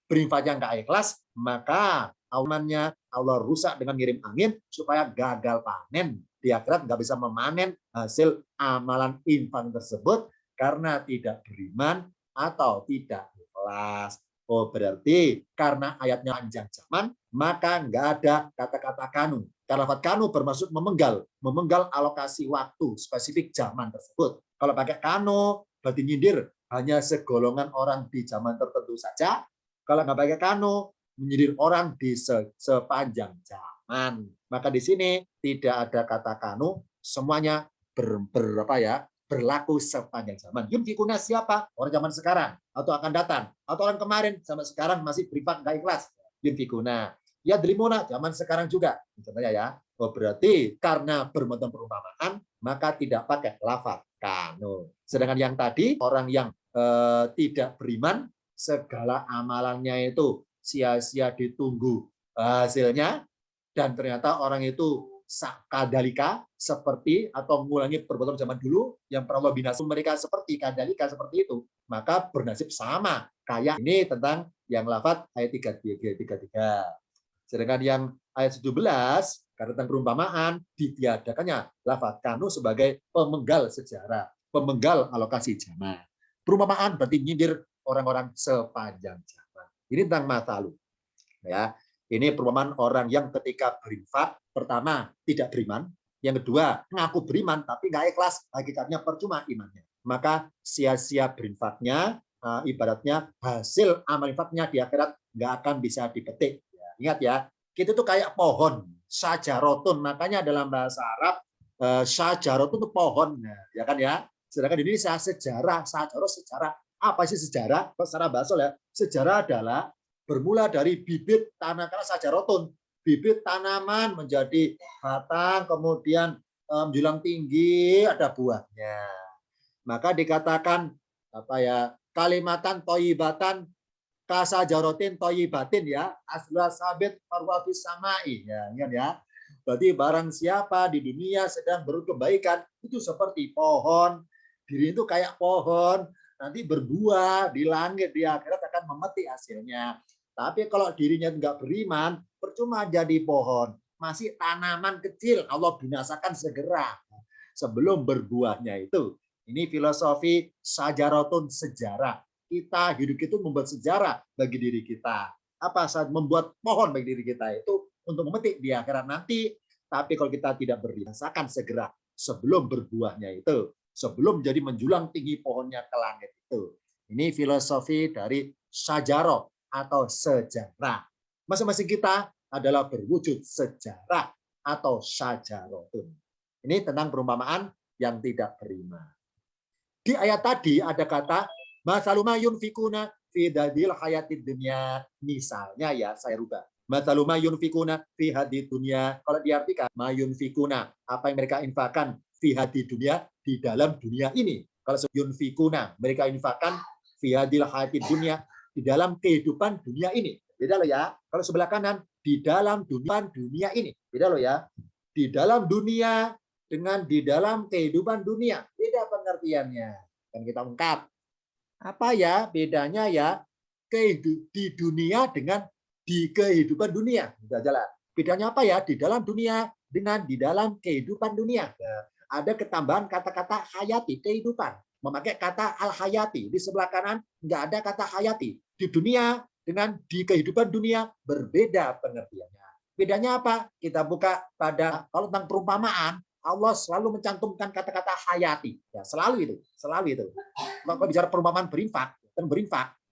berinfaknya enggak ikhlas, maka amannya Allah rusak dengan ngirim angin supaya gagal panen. Di akhirat enggak bisa memanen hasil amalan infak tersebut karena tidak beriman atau tidak ikhlas. Oh, berarti karena ayatnya panjang zaman, maka nggak ada kata-kata kanu. Karena kanu bermaksud memenggal alokasi waktu spesifik zaman tersebut. Kalau pakai kanu, berarti nyindir hanya segolongan orang di zaman tertentu saja. Kalau nggak pakai kanu, menyindir orang di sepanjang zaman. Maka di sini tidak ada kata kanu, semuanya berlaku sepanjang zaman. Yunfikuna siapa? Orang zaman sekarang atau akan datang atau orang kemarin sampai sekarang masih berinfak nggak ikhlas. Yunfikuna. Ya drimuna zaman sekarang juga. Contohnya ya. Oh, berarti karena bermuatan perumpamaan maka tidak pakai lafaz kanu. Sedangkan yang tadi orang yang tidak beriman segala amalannya itu sia-sia ditunggu hasilnya dan ternyata orang itu kadalika seperti atau mengulangi perbuatan zaman dulu yang pernah Allah binasa mereka seperti kadalika seperti itu, maka bernasib sama kayak ini tentang yang lafaz ayat 33. Sedangkan yang ayat 17 karena tentang perumpamaan ditiadakannya lafaz kanu sebagai pemenggal sejarah, pemenggal alokasi zaman. Perumpamaan berarti nyindir orang-orang sepanjang zaman. Ini tentang matalu. Ya. Ini perumpamaan orang yang ketika berinfak, pertama tidak beriman, yang kedua ngaku beriman tapi nggak ikhlas, hakikatnya percuma imannya. Maka sia-sia berinfaknya, ibaratnya hasil amal infaknya di akhirat nggak akan bisa dipetik. Ya, ingat ya, kita tuh kayak pohon, syajarotun, makanya dalam bahasa Arab syajarotun itu pohon, ya kan ya. Sedangkan di Indonesia sejarah, sejarah. Apa sih sejarah? Secara bahasa ya, sejarah adalah bermula dari bibit tanah karena sajarotun, bibit tanaman menjadi batang, kemudian menjulang tinggi, ada buahnya. Maka dikatakan apa ya, kalimatan toyibatan kasajarotin toyibatin ya, asla sabit farwafis samai ya, ingat ya. Berarti barang siapa di dunia sedang berbuat kebaikan itu seperti pohon diri itu kayak pohon, nanti berbuah di langit, di akhirat akan memetik hasilnya. Tapi kalau dirinya nggak beriman, percuma jadi pohon, masih tanaman kecil, Allah binasakan segera sebelum berbuahnya itu. Ini filosofi sajarotun, sejarah. Kita hidup itu membuat sejarah bagi diri kita. Apa saat membuat pohon bagi diri kita itu untuk memetik di akhirat nanti. Tapi kalau kita tidak berdasarkan segera sebelum berbuahnya itu, sebelum jadi menjulang tinggi pohonnya ke langit itu. Ini filosofi dari sajarah atau sejarah. Masing-masing kita adalah berwujud sejarah atau sajarotun. Ini tentang perumpamaan yang tidak beriman. Di ayat tadi ada kata masaluma yunfikuna fi dadil hayatid dunya. Misalnya ya, saya rubah. Masaluma yunfikuna fi hadid dunya. Kalau diartikan mayunfikuna, apa yang mereka infakkan fi hadid dunya, di dalam dunia ini. Kalau yunfikuna, mereka infakkan fi hadil hayatid dunya, di dalam kehidupan dunia ini. Beda loh ya. Kalau sebelah kanan, di dalam dunia ini. Beda loh ya. Di dalam dunia dengan di dalam kehidupan dunia. Beda pengertiannya. Dan kita ungkap. Apa ya bedanya ya? Di dunia dengan di kehidupan dunia. Sudah jalan. Bedanya apa ya? Di dalam dunia dengan di dalam kehidupan dunia. Nah, ada ketambahan kata-kata hayati, kehidupan. Memakai kata al-hayati. Di sebelah kanan nggak ada kata hayati. Di dunia dengan di kehidupan dunia berbeda pengertiannya. Bedanya apa? Kita buka pada, kalau tentang perumpamaan, Allah selalu mencantumkan kata-kata hayati. Ya, selalu itu. Kalau bicara perumpamaan berinfak,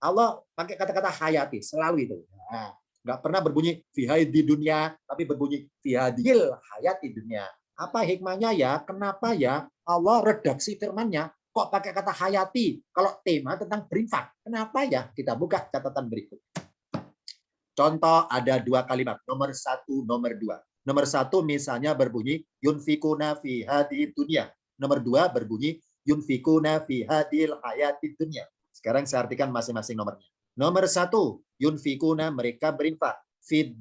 Allah pakai kata-kata hayati, selalu itu. Nah, nggak pernah berbunyi fi di dunia, tapi berbunyi fi hadil hayati dunia. Apa hikmahnya ya? Kenapa ya Allah redaksi firman-Nya kok pakai kata hayati kalau tema tentang berinfak? Kenapa ya? Kita buka catatan berikut. Contoh ada dua kalimat, nomor 1, nomor 2. Nomor 1 misalnya berbunyi yunfikuna fi hadid dunya. Nomor 2 berbunyi yunfikuna fi hadil hayatid dunya. Sekarang saya artikan masing-masing nomornya. Nomor 1, yunfikuna, mereka berinfak fi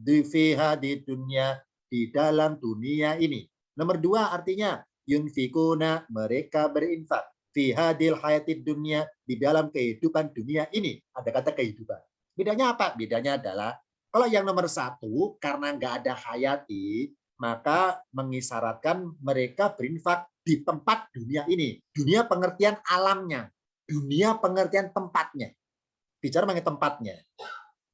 hadid dunya, di dalam dunia ini. Nomor 2 artinya yunfikuna, mereka berinfak fi hadil hayatid dunya, di dalam kehidupan dunia ini. Ada kata kehidupan. Bedanya apa? Bedanya adalah kalau yang nomor 1 karena nggak ada hayati, maka mengisyaratkan mereka berinfak di tempat dunia ini. Dunia pengertian alamnya, dunia pengertian tempatnya. Bicara mengenai tempatnya.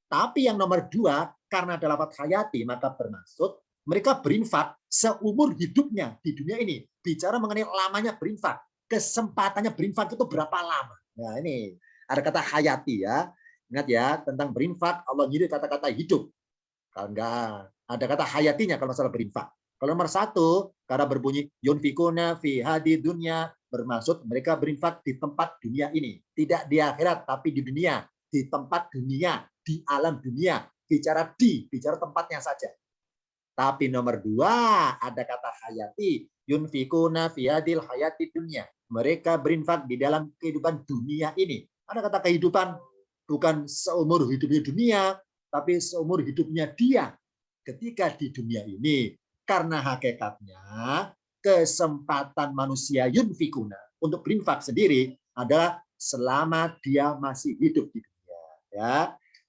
Tapi yang nomor 2 karena ada lafaz hayati, maka bermaksud mereka berinfak seumur hidupnya di dunia ini. Bicara mengenai lamanya berinfak, kesempatannya berinfak itu berapa lama. Nah ini ada kata hayati ya. Ingat ya, tentang berinfak, Allah nyiri kata-kata hidup. Kalau enggak, ada kata hayatinya kalau masalah berinfak. Kalau nomor 1, karena berbunyi yunfikuna fi hadid dunya, bermaksud mereka berinfak di tempat dunia ini. Tidak di akhirat, tapi di dunia. Di tempat dunia, di alam dunia. Bicara tempatnya saja. Tapi nomor 2, ada kata hayati. Yunfikuna fi hadil hayatid dunya. Mereka berinfak di dalam kehidupan dunia ini. Ada kata kehidupan, bukan seumur hidupnya dunia, tapi seumur hidupnya dia ketika di dunia ini. Karena hakikatnya kesempatan manusia yunfikuna untuk berinfak sendiri adalah selama dia masih hidup di dunia. Ya,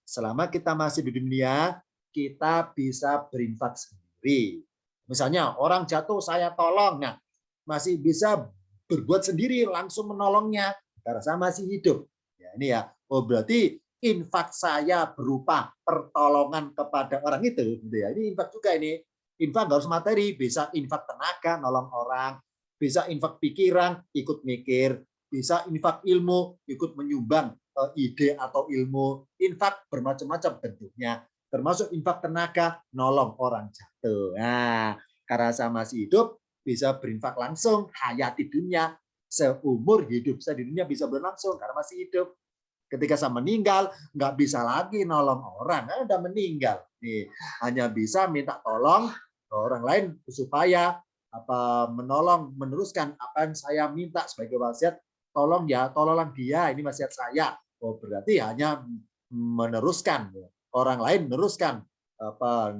selama kita masih di dunia, kita bisa berinfak sendiri. Misalnya orang jatuh, saya tolong, nah masih bisa berbuat sendiri, langsung menolongnya karena saya masih hidup. Ya, ini ya. Oh berarti infak saya berupa pertolongan kepada orang itu, gitu ya. Ini infak juga ini. Infak nggak harus materi, bisa infak tenaga, nolong orang, bisa infak pikiran, ikut mikir, bisa infak ilmu, ikut menyumbang ide atau ilmu. Infak bermacam-macam bentuknya, termasuk infak tenaga, nolong orang jatuh. Nah, karena saya masih hidup, bisa berinfak langsung, hayati dunia, seumur hidup saya di dunia bisa berlangsung karena masih hidup. Ketika saya meninggal, nggak bisa lagi nolong orang, udah meninggal. Nih, hanya bisa minta tolong orang lain supaya menolong, meneruskan apa yang saya minta sebagai wasiat. Tolong ya, tolonglah dia, ini wasiat saya. Oh berarti hanya meneruskan, orang lain meneruskan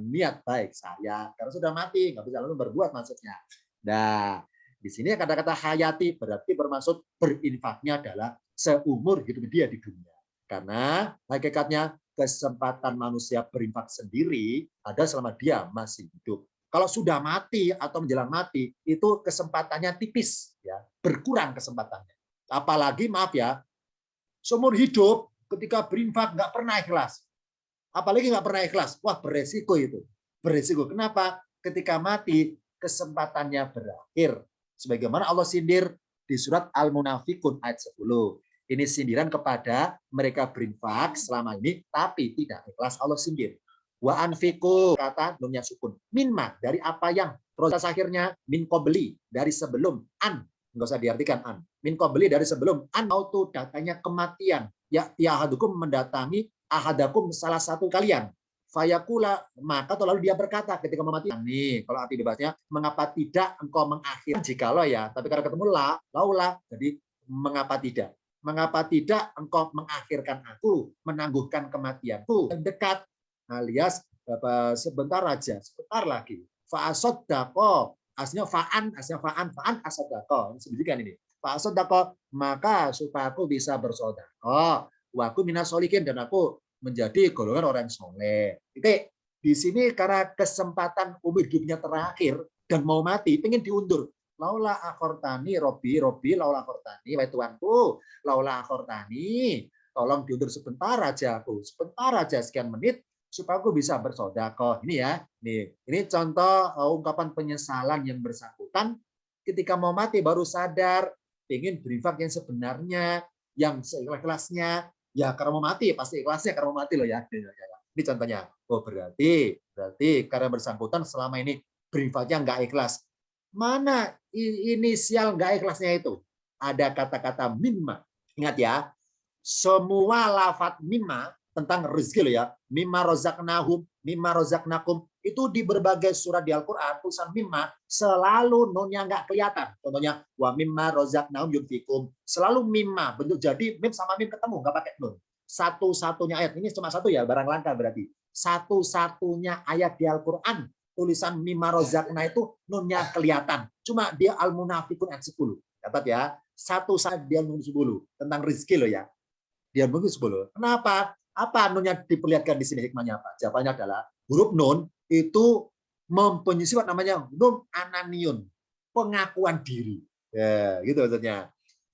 niat baik saya karena sudah mati, nggak bisa lalu berbuat maksudnya. Nah, Di sini kata-kata hayati berarti bermaksud berinfaknya adalah seumur hidup dia di dunia. Karena hakikatnya kesempatan manusia berinfak sendiri ada selama dia masih hidup. Kalau sudah mati atau menjelang mati, itu kesempatannya tipis, ya, berkurang kesempatannya. Apalagi maaf ya, seumur hidup ketika berinfak nggak pernah ikhlas. Apalagi nggak pernah ikhlas, wah beresiko itu. Beresiko. Kenapa? Ketika mati, kesempatannya berakhir. Sebagaimana Allah sindir di surat Al-Munafikun ayat 10. Ini sindiran kepada mereka berinfak selama ini, tapi tidak ikhlas. Allah sindir. Wa anfiku, kata nunnya sukun. Minma, dari apa yang. Proses akhirnya, min qobli, dari sebelum. An, nggak usah diartikan an. Min qobli, dari sebelum. An, auto datanya kematian. Ya ahadukum mendatangi ahadakum salah satu kalian. Fayakula, maka lalu dia berkata ketika memati, nih kalau arti bebasnya, mengapa tidak engkau mengakhir jikalau ya, tapi karena ketemu laulah, jadi mengapa tidak, mengapa tidak engkau mengakhirkan aku, menangguhkan kematianku dekat, alias sebentar aja, sebentar lagi. Fa'asoddaqo, aslinya fa'an asoddaqo, sebutkan ini. Fa'asoddaqo, maka supaya aku bisa bersodaqo, waku minas solikin, dan aku menjadi golongan orang soleh. Oke, di sini karena kesempatan umur hidupnya terakhir dan mau mati, pengen diundur. Laula akhortani, Robi, laula akhortani, wahai Tuanku, laula akhortani, tolong diundur sebentar aja aku, sebentar aja sekian menit, supaya aku bisa bersodakoh. Ini ya, ini contoh ungkapan penyesalan yang bersangkutan ketika mau mati baru sadar, pengen berinfak yang sebenarnya, yang seikhlas-ikhlasnya. Ya karena mau mati, pasti ikhlasnya karena mau mati loh ya. Ini contohnya. Oh berarti karena bersangkutan selama ini berinfaknya nggak ikhlas. Mana inisial nggak ikhlasnya itu? Ada kata-kata mimma. Ingat ya, semua lafadz mimma tentang rezeki loh ya. Mimma rozaknakum itu di berbagai surat di Al-Quran, tulisan mimma selalu nunnya nggak kelihatan. Contohnya, wa mimma rozaknahum yunfikum. Selalu mimma, bentuk jadi mim sama mim ketemu, nggak pakai nun. Satu-satunya ayat, ini cuma satu ya, barang langka berarti. Satu-satunya ayat di Al-Quran, tulisan mimma rozakna itu nunnya kelihatan. Cuma dia Al-Munafikun ayat 10. Catat ya, satu saat dia nun 10. Tentang rezeki loh ya. Dia nun 10. Kenapa? Apa nunnya diperlihatkan di sini hikmahnya apa? Jawabannya adalah huruf nun itu mempunyai sifat namanya nun ananiun, pengakuan diri. Ya, gitu maksudnya.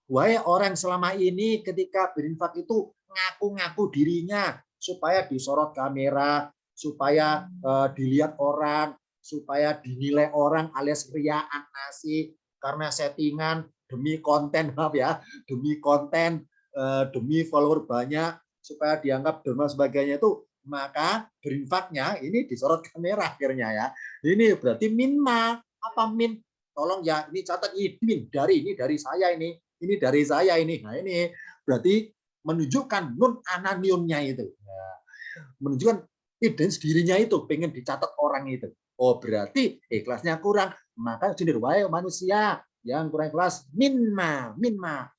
Wahai orang selama ini ketika berinfak itu ngaku-ngaku dirinya supaya disorot kamera, supaya dilihat orang, supaya dinilai orang alias riaan nasi karena settingan demi konten, maaf ya, demi konten, demi follower banyak supaya dianggap dan sebagainya itu, maka berinfaknya ini disorot kamera akhirnya ya. Ini berarti minma, apa min? Tolong ya, ini catat ini min dari saya ini dari saya ini. Nah ini berarti menunjukkan nun ananiumnya itu, ya. Menunjukkan identitas dirinya itu, pengen dicatat orang itu. Oh berarti ikhlasnya kurang, maka sindir wahai manusia yang kurang ikhlas, minma,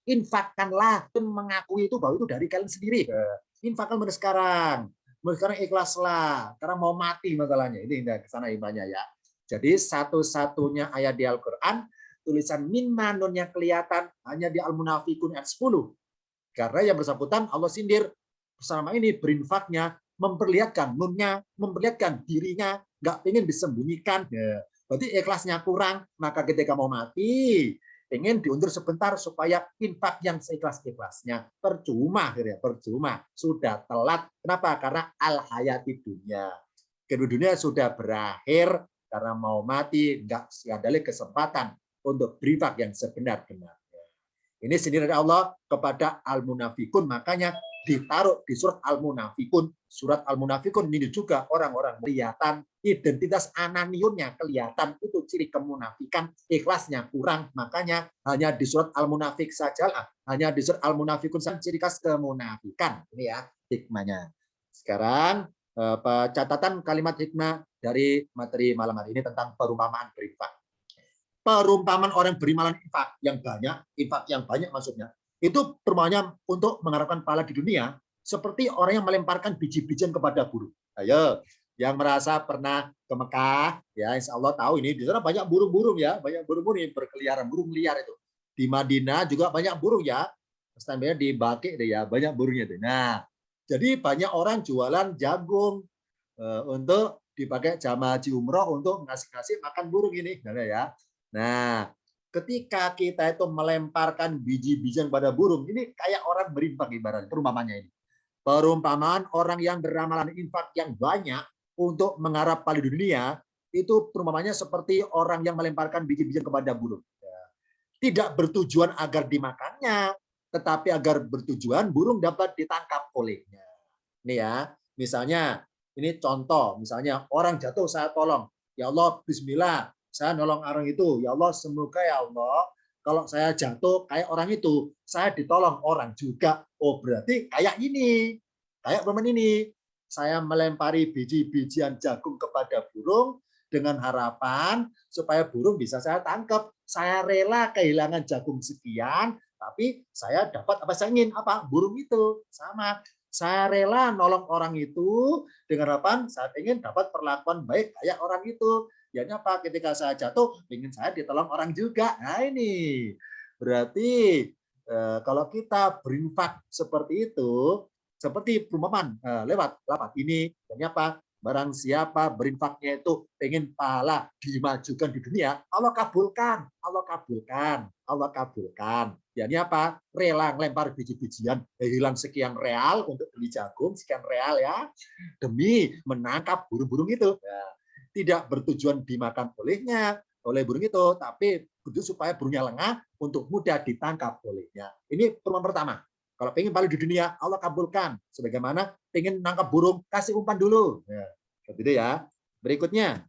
infakkanlah, mengakui itu bahwa itu dari kalian sendiri. Infakkan mulai sekarang ikhlaslah, karena mau mati masalahnya. Ini ke sana imannya ya. Jadi satu-satunya ayat di Al-Quran, tulisan minma nunnya kelihatan hanya di Al-Munafikun ayat 10. Karena yang bersangkutan Allah sindir, selama ini berinfaknya, memperlihatkan nunnya, memperlihatkan dirinya, nggak pengen disembunyikan. Berarti ikhlasnya kurang, maka ketika mau mati, pengen diundur sebentar supaya infak yang seikhlas-ikhlasnya. Percuma, sudah telat. Kenapa? Karena al-hayati dunia. Kedua dunia sudah berakhir karena mau mati, nggak ada kesempatan untuk berinfak yang sebenar-benarnya. Ini sindiran Allah kepada al-munafikun, makanya ditaruh di surat al-munafikun. Surat al-munafikun ini juga orang-orang kelihatan identitas ananiunnya kelihatan, itu ciri kemunafikan, ikhlasnya kurang, makanya hanya di surat al-munafik saja, hanya di surat al-munafikun saja ciri khas kemunafikan. Ini ya hikmahnya. Sekarang catatan kalimat hikmah dari materi malam hari ini tentang perumpamaan berinfak. Perumpamaan orang berimalan infak yang banyak maksudnya, itu perumpamannya untuk mengharapkan pahala di dunia seperti orang yang melemparkan biji-bijian kepada burung. Ayo, Yang merasa pernah ke Mekah, ya insya Allah tahu ini di sana banyak burung-burung ya, banyak burung-burung yang berkeliaran, burung liar itu. Di Madinah juga banyak burung ya, standarnya di Baqi deh ya, banyak burungnya itu. Nah, jadi banyak orang jualan jagung untuk dipakai jamaah haji umroh untuk ngasih-ngasih makan burung ini, ya. Nah, ketika kita itu melemparkan biji-bijian pada burung, ini kayak orang berinfak ibarat perumpamannya ini. Perumpamaan orang yang beramalan infak yang banyak untuk mengharap pahala dunia itu perumpamannya seperti orang yang melemparkan biji-bijian kepada burung. Tidak bertujuan agar dimakannya, tetapi agar bertujuan burung dapat ditangkap olehnya. Ini ya, misalnya ini contoh, misalnya orang jatuh saya tolong, ya Allah Bismillah, saya nolong orang itu, ya Allah semoga ya Allah kalau saya jatuh kayak orang itu, saya ditolong orang juga. Oh berarti kayak ini, kayak teman ini, saya melempari biji-bijian jagung kepada burung dengan harapan supaya burung bisa saya tangkap. Saya rela kehilangan jagung sekian, tapi saya dapat apa saya ingin, apa burung itu sama. Saya rela nolong orang itu dengan harapan saya ingin dapat perlakuan baik kayak orang itu. Ya apa? Ketika saya jatuh, ingin saya ditolong orang juga. Nah ini berarti kalau kita berinfak seperti itu, seperti perumpamaan lewat lapat ini, dan apa? Barang siapa berinfaknya itu pengen pahala dimajukan di dunia, Allah kabulkan, Allah kabulkan, Allah kabulkan. Ya ini apa? Rela ngelempar biji-bijian, hilang sekian real untuk beli jagung, sekian real ya, demi menangkap burung-burung itu. Ya, tidak bertujuan dimakan oleh burung itu, tapi begitu supaya burungnya lengah untuk mudah ditangkap olehnya. Ini perumpamaan pertama. Kalau pengen pahala di dunia, Allah kabulkan. Sebagaimana pengen nangkap burung, kasih umpan dulu. Ya, gitu ya. Berikutnya,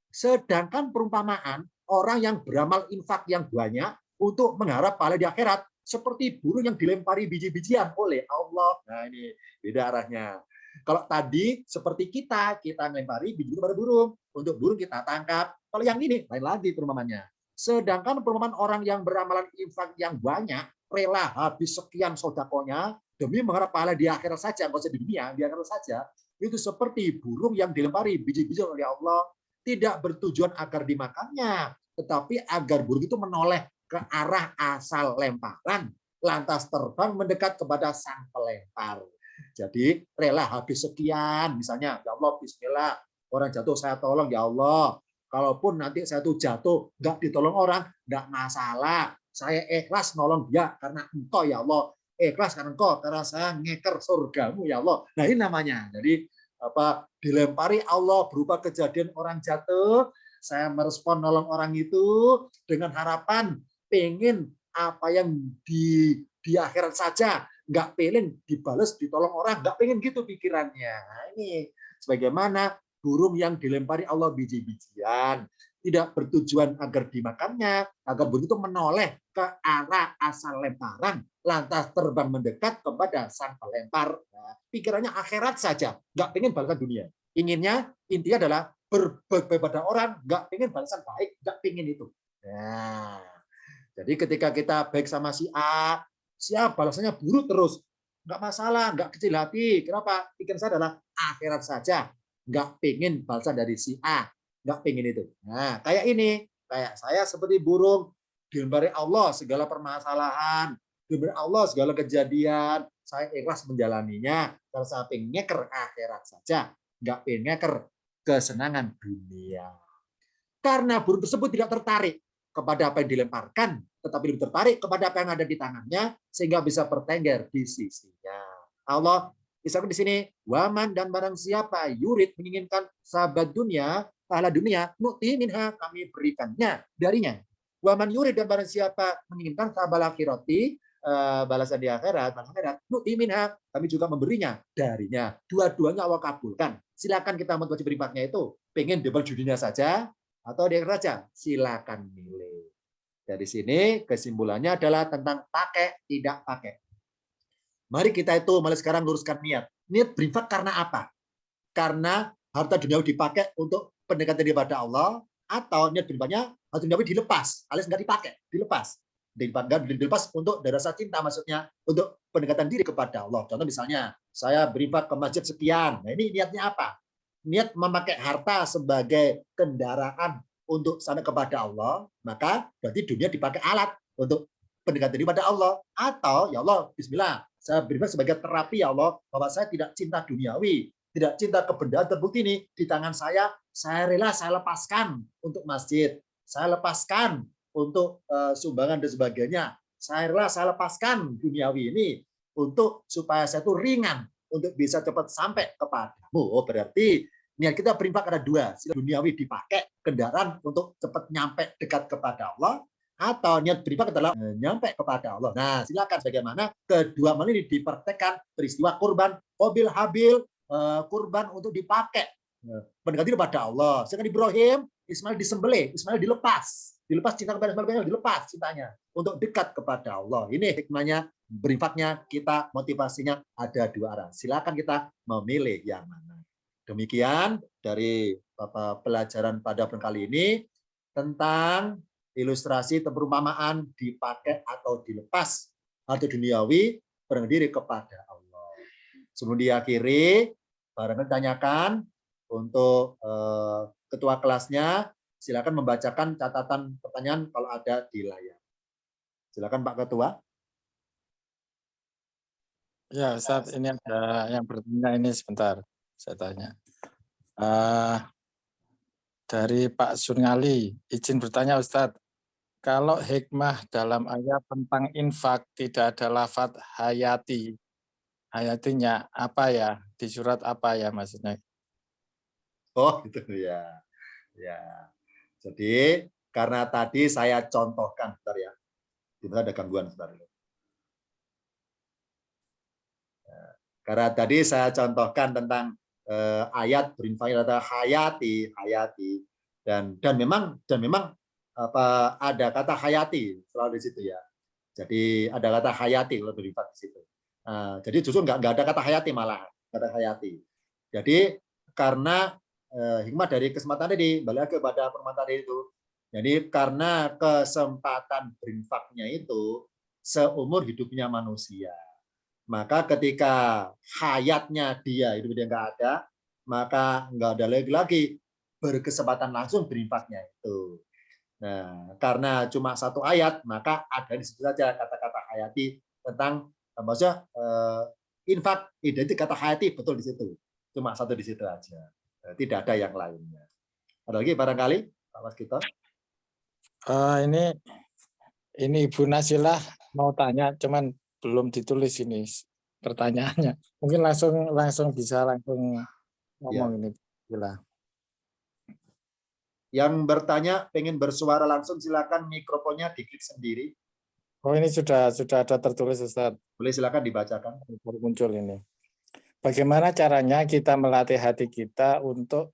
sedangkan perumpamaan orang yang beramal infak yang banyak untuk mengharap pahala di akhirat, seperti burung yang dilempari biji-bijian oleh Allah. Nah ini beda arahnya. Kalau tadi seperti kita melempari biji pada burung, untuk burung kita tangkap. Kalau yang ini lain lagi perumpamannya. Sedangkan perumpamaan orang yang beramalan infak yang banyak, rela habis sekian sodakonya demi mengharap pahala di akhirat saja, nggak usah di dunia, di akhirat saja. Itu seperti burung yang dilempari biji-biji oleh Allah, tidak bertujuan agar dimakannya, tetapi agar burung itu menoleh ke arah asal lemparan, lantas terbang mendekat kepada sang pelempar. Jadi rela habis sekian, misalnya, ya Allah Bismillah, orang jatuh saya tolong ya Allah. Kalaupun nanti saya tuh jatuh, nggak ditolong orang, nggak masalah. Saya ikhlas nolong dia karena engkau ya Allah. Ikhlas karena engkau, karena saya ngeker surgamu ya Allah. Nah ini namanya. Jadi apa dilempari Allah berupa kejadian orang jatuh, saya merespon nolong orang itu dengan harapan pengen apa yang di akhirat saja, nggak pengen dibales ditolong orang, nggak pengen gitu pikirannya. Nah, ini sebagaimana burung yang dilempari Allah biji-bijian, tidak bertujuan agar dimakannya, agar burung itu menoleh ke arah asal lemparan, lantas terbang mendekat kepada sang pelempar. Nah, pikirannya akhirat saja, nggak pengen balasan dunia. Inginnya, intinya adalah berbaik pada orang, nggak pengen balasan baik, nggak pengen itu. Nah, jadi ketika kita baik sama si A balasannya buruk terus, nggak masalah, nggak kecil hati. Kenapa? Pikiran saya adalah akhirat saja, nggak pengen balasan dari si A, nggak pengen itu. Nah, kayak ini, kayak saya seperti burung, dilempari Allah segala permasalahan, dilempari Allah segala kejadian, saya ikhlas menjalaninya, karena saya pengen ngeker akhirat saja, nggak pengen ngeker kesenangan dunia. Karena burung tersebut tidak tertarik kepada apa yang dilemparkan, tetapi lebih tertarik kepada apa yang ada di tangannya, sehingga bisa bertengger di sisinya. Allah misalkan di sini, waman dan barang siapa yurid menginginkan sahabat dunia, pahala dunia, nu'ti minha, kami berikannya darinya. Waman yurid dan barang siapa menginginkan sahabat akhirati, balasan di akhirat, nu'ti minha, kami juga memberinya darinya. Dua-duanya Allah kabulkan. Silakan kita mau wajib berimpaknya itu, pengen di dunia saja, atau di akhirat saja, silakan milih. Dari sini kesimpulannya adalah tentang pakai, tidak pakai. Mari kita itu mulai sekarang luruskan niat. Niat berinfak karena apa? Karena harta duniawi dipakai untuk pendekatan kepada Allah, atau niat berinfaknya harta duniawi dilepas, alias nggak dipakai, dilepas. Dilepas untuk dari rasa cinta, maksudnya untuk pendekatan diri kepada Allah. Contoh misalnya, saya berinfak ke masjid sekian. Nah ini niatnya apa? niat memakai harta sebagai kendaraan untuk sampai kepada Allah, maka berarti dunia dipakai alat untuk pendekatan diri pada Allah. Atau ya Allah, bismillah, saya berikan sebagai terapi ya Allah, bahwa saya tidak cinta duniawi, tidak cinta kebendaan, terbukti ini di tangan saya rela saya lepaskan untuk masjid, saya lepaskan untuk sumbangan dan sebagainya, saya rela saya lepaskan duniawi ini untuk supaya saya itu ringan untuk bisa cepat sampai kepadamu. Oh, berarti niat kita berinfak ada dua, duniawi dipakai kendaraan untuk cepat nyampe dekat kepada Allah, atau niat berinfak adalah nyampe kepada Allah. Nah, silakan bagaimana kedua hal ini dipraktekkan. Peristiwa kurban Qabil Habil, kurban untuk dipakai mendekati kepada Allah. Sedangkan Ibrahim, Ismail disembelih, Ismail dilepas cinta kepada Ismail, dilepas cintanya untuk dekat kepada Allah. Ini hikmahnya berinfaknya, kita motivasinya ada dua arah. Silakan kita memilih yang mana. Demikian dari pelajaran pada kali ini tentang ilustrasi perumpamaan dipakai atau dilepas atau duniawi berdiri kepada Allah. Sebelum diakhiri, barangkali tanyakan untuk ketua kelasnya, silakan membacakan catatan pertanyaan kalau ada di layar. Silakan Pak Ketua. Ya Ustadz, ini ada yang bertanya ini sebentar. Saya tanya. Dari Pak Sungali, izin bertanya Ustadz, kalau hikmah dalam ayat tentang infak tidak ada lafadz hayati, hayatinya apa ya? Di surat apa ya maksudnya? Oh gitu ya. Ya. Jadi karena tadi saya contohkan, bentar ya. Tidak ada gangguan sebentar. Karena tadi saya contohkan tentang ayat berinfak atau hayati dan memang apa ada kata hayati selalu di situ ya. Jadi ada kata hayati kalau berinfak di situ. Jadi justru nggak ada kata hayati, malah kata hayati. Jadi karena hikmah dari kesempatan tadi, balik kepada permasalahan tadi itu. Jadi karena kesempatan berinfaknya itu seumur hidupnya manusia. Maka ketika hayatnya dia nggak ada, maka nggak ada lagi berkesempatan langsung berinfaknya itu. Nah, karena cuma satu ayat, maka ada di situ saja kata-kata hayati tentang maksudnya infak, identik kata hayati betul di situ. Cuma satu di situ aja. Tidak ada yang lainnya. Ada lagi barangkali Pak Waskito? Ini Ibu Nasilah mau tanya, cuman belum ditulis ini pertanyaannya. Mungkin langsung bisa langsung ngomong ya. Ini. Gila. Yang bertanya pengen bersuara langsung, silakan mikrofonnya diklik sendiri. Oh, ini sudah ada tertulis Ustaz. Boleh silakan dibacakan. Baru muncul ini. Bagaimana caranya kita melatih hati kita untuk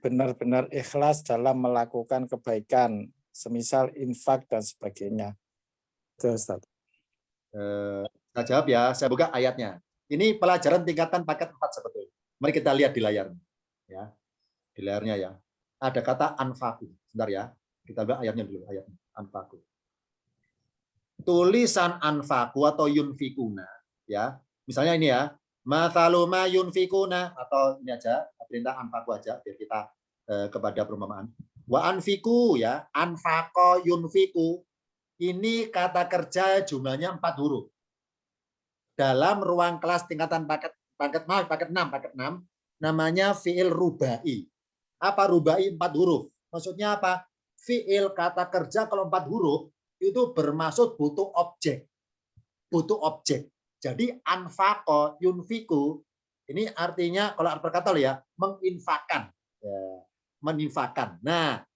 benar-benar ikhlas dalam melakukan kebaikan, semisal infak dan sebagainya. Itu Ustaz. Saya jawab ya, saya buka ayatnya. Ini pelajaran tingkatan paket 4 sebetulnya. Mari kita lihat di layarnya. Ya. Di layarnya ya. Ada kata anfaku. Sebentar ya. Kita lihat ayatnya dulu, ayatnya. Anfaku. Tulisan anfaku atau yunfikuna, ya. Misalnya ini ya, mathaluma yunfikuna, atau ini aja, perintah anfaku aja biar kita kepada perumpamaan. Wa anfiku ya, anfaqo yunfiku. Ini kata kerja jumlahnya 4 huruf. Dalam ruang kelas tingkatan paket 6 namanya fiil rubai. Apa rubai 4 huruf? Maksudnya apa? Fiil kata kerja kalau 4 huruf itu bermaksud butuh objek. Butuh objek. Jadi anfaqo yunfiku ini artinya kalau berkata ya, menginfakkan. Ya, meninfakkan. Nah,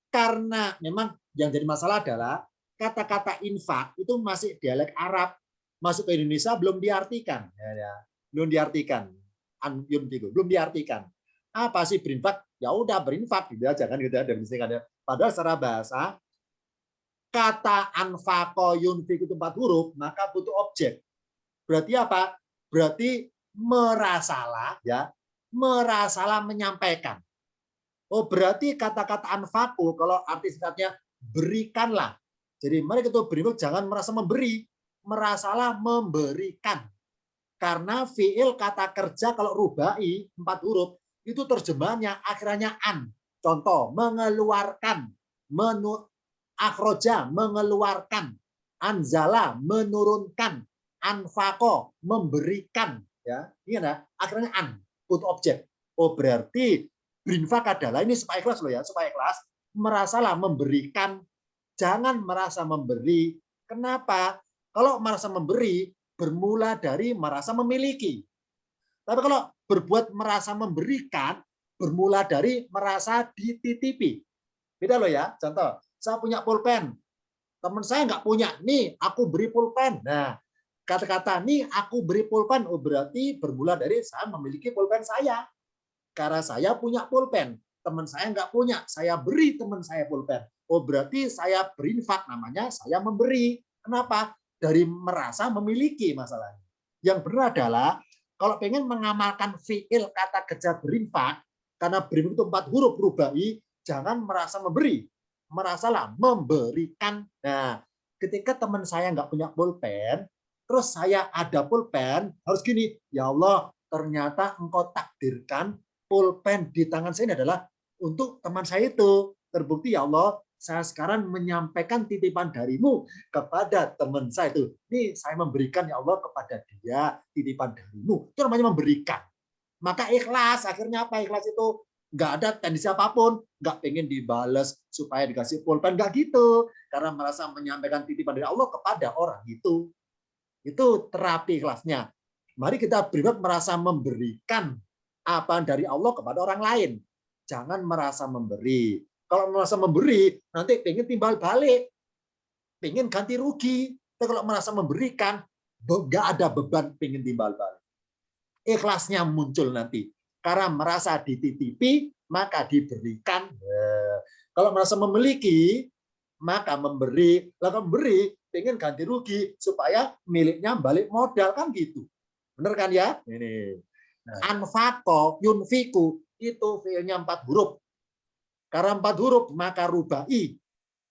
karena memang yang jadi masalah adalah kata-kata infak itu masih dialek Arab, masuk ke Indonesia belum diartikan, belum diartikan, belum diartikan. Apa sih berinfak? Ya udah berinfak, gitu aja kan, gitu ada. Padahal secara bahasa kata anfaqo yunfik itu 4 huruf, maka butuh objek. Berarti apa? Berarti merasalah, ya, merasalah menyampaikan. Oh, berarti kata-kata anfaku kalau arti singkatnya berikanlah. Jadi mari kita berinfak jangan merasa memberi, merasalah memberikan. Karena fiil kata kerja kalau rubai 4 huruf itu terjemahannya akhirnya an. Contoh, mengeluarkan, akhroja, mengeluarkan, anzala, menurunkan, anfako, memberikan. Ya, ini ada akhirnya an, put objek. Oh berarti berinfak adalah ini supaya ikhlas loh ya, supaya ikhlas merasalah memberikan, jangan merasa memberi. Kenapa? Kalau merasa memberi bermula dari merasa memiliki. Tapi kalau berbuat merasa memberikan bermula dari merasa dititipi. Beda loh ya. Contoh, saya punya pulpen, teman saya nggak punya, nih aku beri pulpen. Nah, kata-kata nih aku beri pulpen, oh berarti bermula dari saya memiliki pulpen saya. Karena saya punya pulpen, teman saya nggak punya, saya beri teman saya pulpen. Oh berarti saya berinfak, namanya saya memberi. Kenapa? Dari merasa memiliki masalahnya. Yang benar adalah kalau pengen mengamalkan fiil kata kerja berinfak, karena berinfak itu 4 huruf rubai, jangan merasa memberi, merasalah memberikan. Nah, ketika teman saya nggak punya pulpen, terus saya ada pulpen, harus gini, ya Allah, ternyata engkau takdirkan pulpen di tangan saya ini adalah untuk teman saya itu. Terbukti ya Allah, saya sekarang menyampaikan titipan darimu kepada teman saya itu. Ini saya memberikan ya Allah kepada dia titipan darimu. Itu namanya memberikan. Maka ikhlas, akhirnya apa? Ikhlas itu nggak ada tendensi apapun, nggak pengen dibales supaya dikasih pulpen, nggak gitu. Karena merasa menyampaikan titipan dari Allah kepada orang itu. Itu terapi ikhlasnya. Mari kita beribadah merasa memberikan apa dari Allah kepada orang lain. Jangan merasa memberi. Kalau merasa memberi, nanti pengen timbal balik. Pengen ganti rugi. Tapi kalau merasa memberikan, nggak ada beban pengen timbal balik. Ikhlasnya muncul nanti. Karena merasa dititipi, maka diberikan. Kalau merasa memiliki, maka memberi. Kalau memberi, pengen ganti rugi supaya miliknya balik modal, kan gitu. Benar kan ya? Ini. Anfako, yunfiku, itu fiilnya 4 huruf. Karena 4 huruf, maka rubai.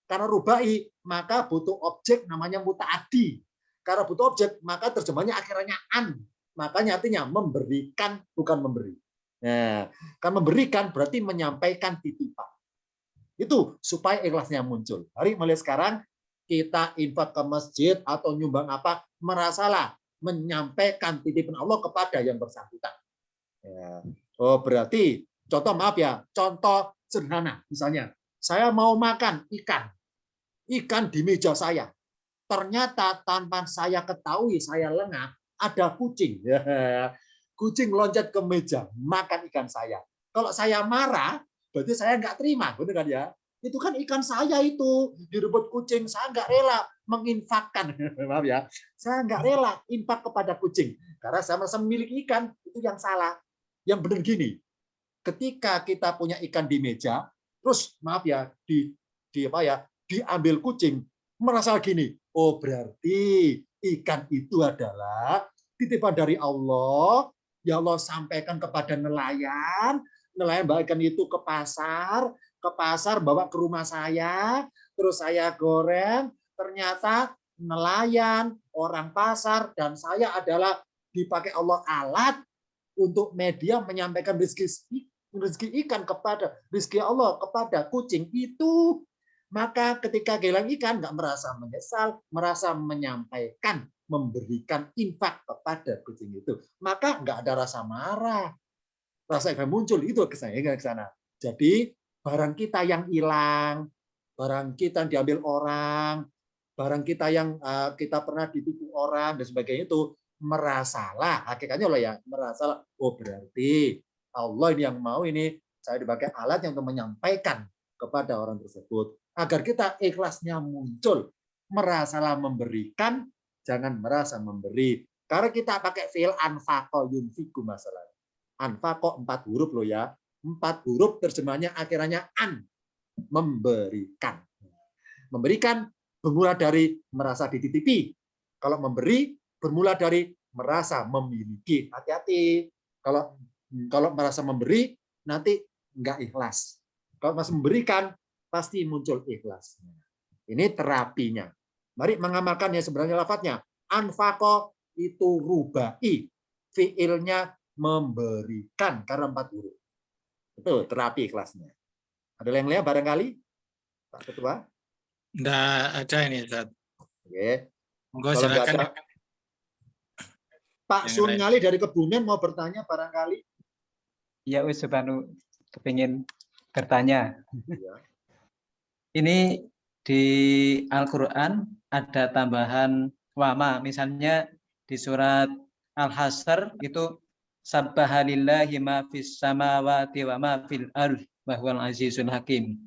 Karena rubai, maka butuh objek namanya mutaaddi. Karena butuh objek, maka terjemahnya akhirnya an. Makanya artinya memberikan, bukan memberi. Nah, kan memberikan berarti menyampaikan titipan. Itu supaya ikhlasnya muncul. Mari mulai sekarang kita infak ke masjid atau nyumbang apa, merasalah menyampaikan titipan Allah kepada yang bersangkutan. Ya. Oh berarti, contoh maaf ya, contoh sederhana. Misalnya, saya mau makan ikan di meja saya. Ternyata tanpa saya ketahui, saya lengah, ada kucing. Kucing loncat ke meja, makan ikan saya. Kalau saya marah, berarti saya nggak terima, benar kan ya? Itu kan ikan saya itu direbut kucing, saya nggak rela menginfakkan, maaf ya, saya nggak rela infak kepada kucing karena saya merasa memiliki ikan, itu yang salah. Yang benar gini, ketika kita punya ikan di meja, terus maaf ya, diambil kucing, merasa gini, oh berarti ikan itu adalah titipan dari Allah. Ya Allah sampaikan kepada nelayan bawa ikan itu ke pasar bawa ke rumah saya, terus saya goreng, ternyata nelayan, orang pasar, dan saya adalah dipakai Allah alat untuk media menyampaikan rezeki ikan kepada rezeki Allah kepada kucing itu. Maka ketika kehilangan ikan nggak merasa menyesal, merasa menyampaikan, memberikan infak kepada kucing itu, maka nggak ada rasa marah, rasa ikhlas muncul. Itu ke sana. Jadi barang kita yang hilang, barang kita yang diambil orang, barang kita yang kita pernah ditipu orang dan sebagainya itu, merasalah, hakikatnya loh ya, merasalah, oh berarti Allah ini yang mau ini saya dipakai alat yang untuk menyampaikan kepada orang tersebut. Agar kita ikhlasnya muncul, merasalah memberikan, jangan merasa memberi. Karena kita pakai fi'il anfaqo yunfiku masalahnya. Anfaqo 4 huruf loh ya. 4 huruf terjemahnya akhirnya an, memberikan. Memberikan bermula dari merasa dititipi. Kalau memberi bermula dari merasa memiliki. Hati-hati. Kalau merasa memberi nanti enggak ikhlas. Kalau masih memberikan pasti muncul ikhlas. Ini terapinya. Mari mengamalkan ya sebenarnya lafadznya. Anfaqo itu rubai. fiilnya memberikan karena 4 huruf. Itu terapi kelasnya. Ada yang lain barangkali? Pak Ketua? Enggak ada ini, Ustaz. Oke. Monggo Kalau nggak silakan. ada, Pak Yang Sungali dari Kebumen mau bertanya barangkali? Ya, Subhanu kepingin bertanya. Ya. Ini di Al-Quran ada tambahan wama. Misalnya di surat Al-Hasr itu Sabbahalillahi ma fis samawati wa ma fil ardh wa huwal azizul hakim.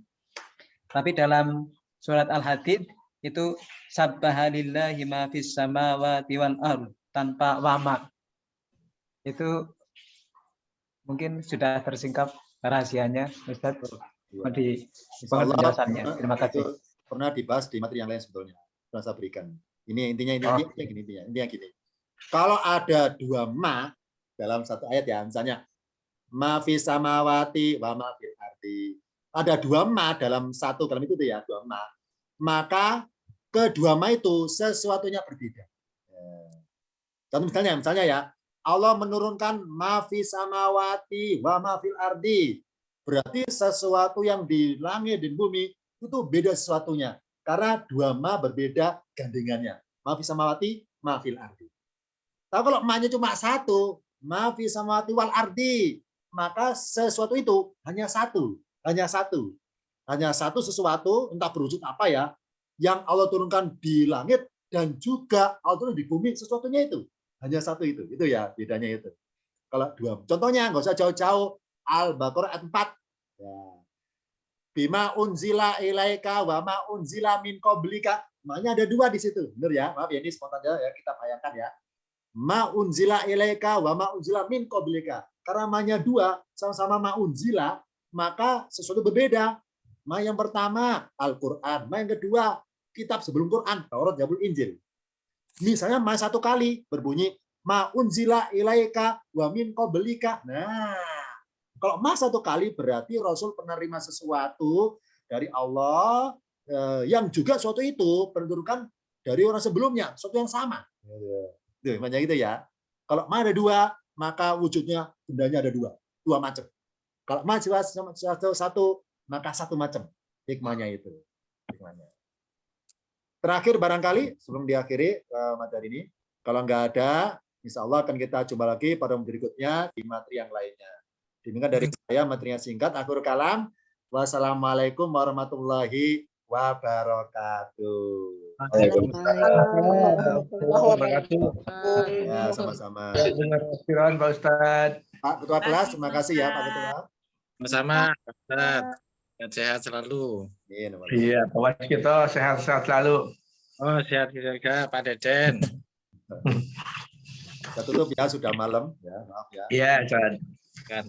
Tapi dalam surat Al-Hadid itu Sabbahalillahi ma fis samawati wal ardh tanpa wama. Itu mungkin sudah tersingkap rahasianya, Ustaz. Di penjelasannya. Terima kasih. Itu pernah dibahas di materi yang lain sebetulnya. Pernah saya berikan. Ini intinya gini. Kalau ada 2 ma dalam satu ayat ya, misalnya ma fis samawati wa ma fil ardi. Ada 2 ma dalam satu kalimat itu ya, 2 ma. Maka kedua ma itu sesuatunya berbeda. Contoh misalnya ya, Allah menurunkan ma fis samawati wa ma fil ardi. Berarti sesuatu yang di langit dan bumi itu beda sesuatunya. Karena 2 ma berbeda gandengannya. Ma fis samawati, ma fil ardi. Tapi kalau ma-nya cuma 1, ma fis samawati wal ardi, maka sesuatu itu hanya satu. Hanya satu sesuatu, entah berwujud apa ya, yang Allah turunkan di langit dan juga Allah turun di bumi, sesuatunya itu. Hanya satu itu. Itu ya bedanya itu. Kalau 2. Contohnya nggak usah jauh-jauh. Al-Baqarah ayat 4. Ya. Bima unzila ilaika wa ma unzila min qablika. Makanya ada 2 di situ. Benar ya? Maaf ya, ini spontan ya, kita bayangkan ya. Ma unzila ilaika wa ma unzila min qablika. Karena ma-nya 2 sama-sama ma unzila, maka sesuatu berbeda. Ma yang pertama Al-Qur'an, ma yang kedua kitab sebelum Quran, Taurat, Zabur, Injil. Misalnya ma 1 kali berbunyi ma unzila ilaika wa min qablika. Nah, kalau ma 1 kali berarti Rasul pernah terima sesuatu dari Allah yang juga sesuatu itu penurunkan dari orang sebelumnya, sesuatu yang sama. Tuh, makanya gitu ya. Kalau ma ada 2, maka wujudnya bendanya ada 2 macam. Kalau ma satu, maka 1 macam hikmahnya itu. Hikmahnya. Terakhir barangkali sebelum diakhiri materi ini, kalau nggak ada, insya Allah akan kita coba lagi pada berikutnya di materi yang lainnya. Demikian dari saya, materinya singkat. Akhir kalam. Wassalamualaikum warahmatullahi wabarakatuh. Ya, sama-sama. Pak Ustadz. Pak Ketua Kelas, terima kasih ya Pak Ketua. Sama-sama, Ustaz. Sehat selalu. Iya, Pak kita sehat-sehat selalu. Oh, sehat juga Pak Deden. Kita tutup ya, sudah malam ya, maaf ya. Iya, Ustaz. Kan.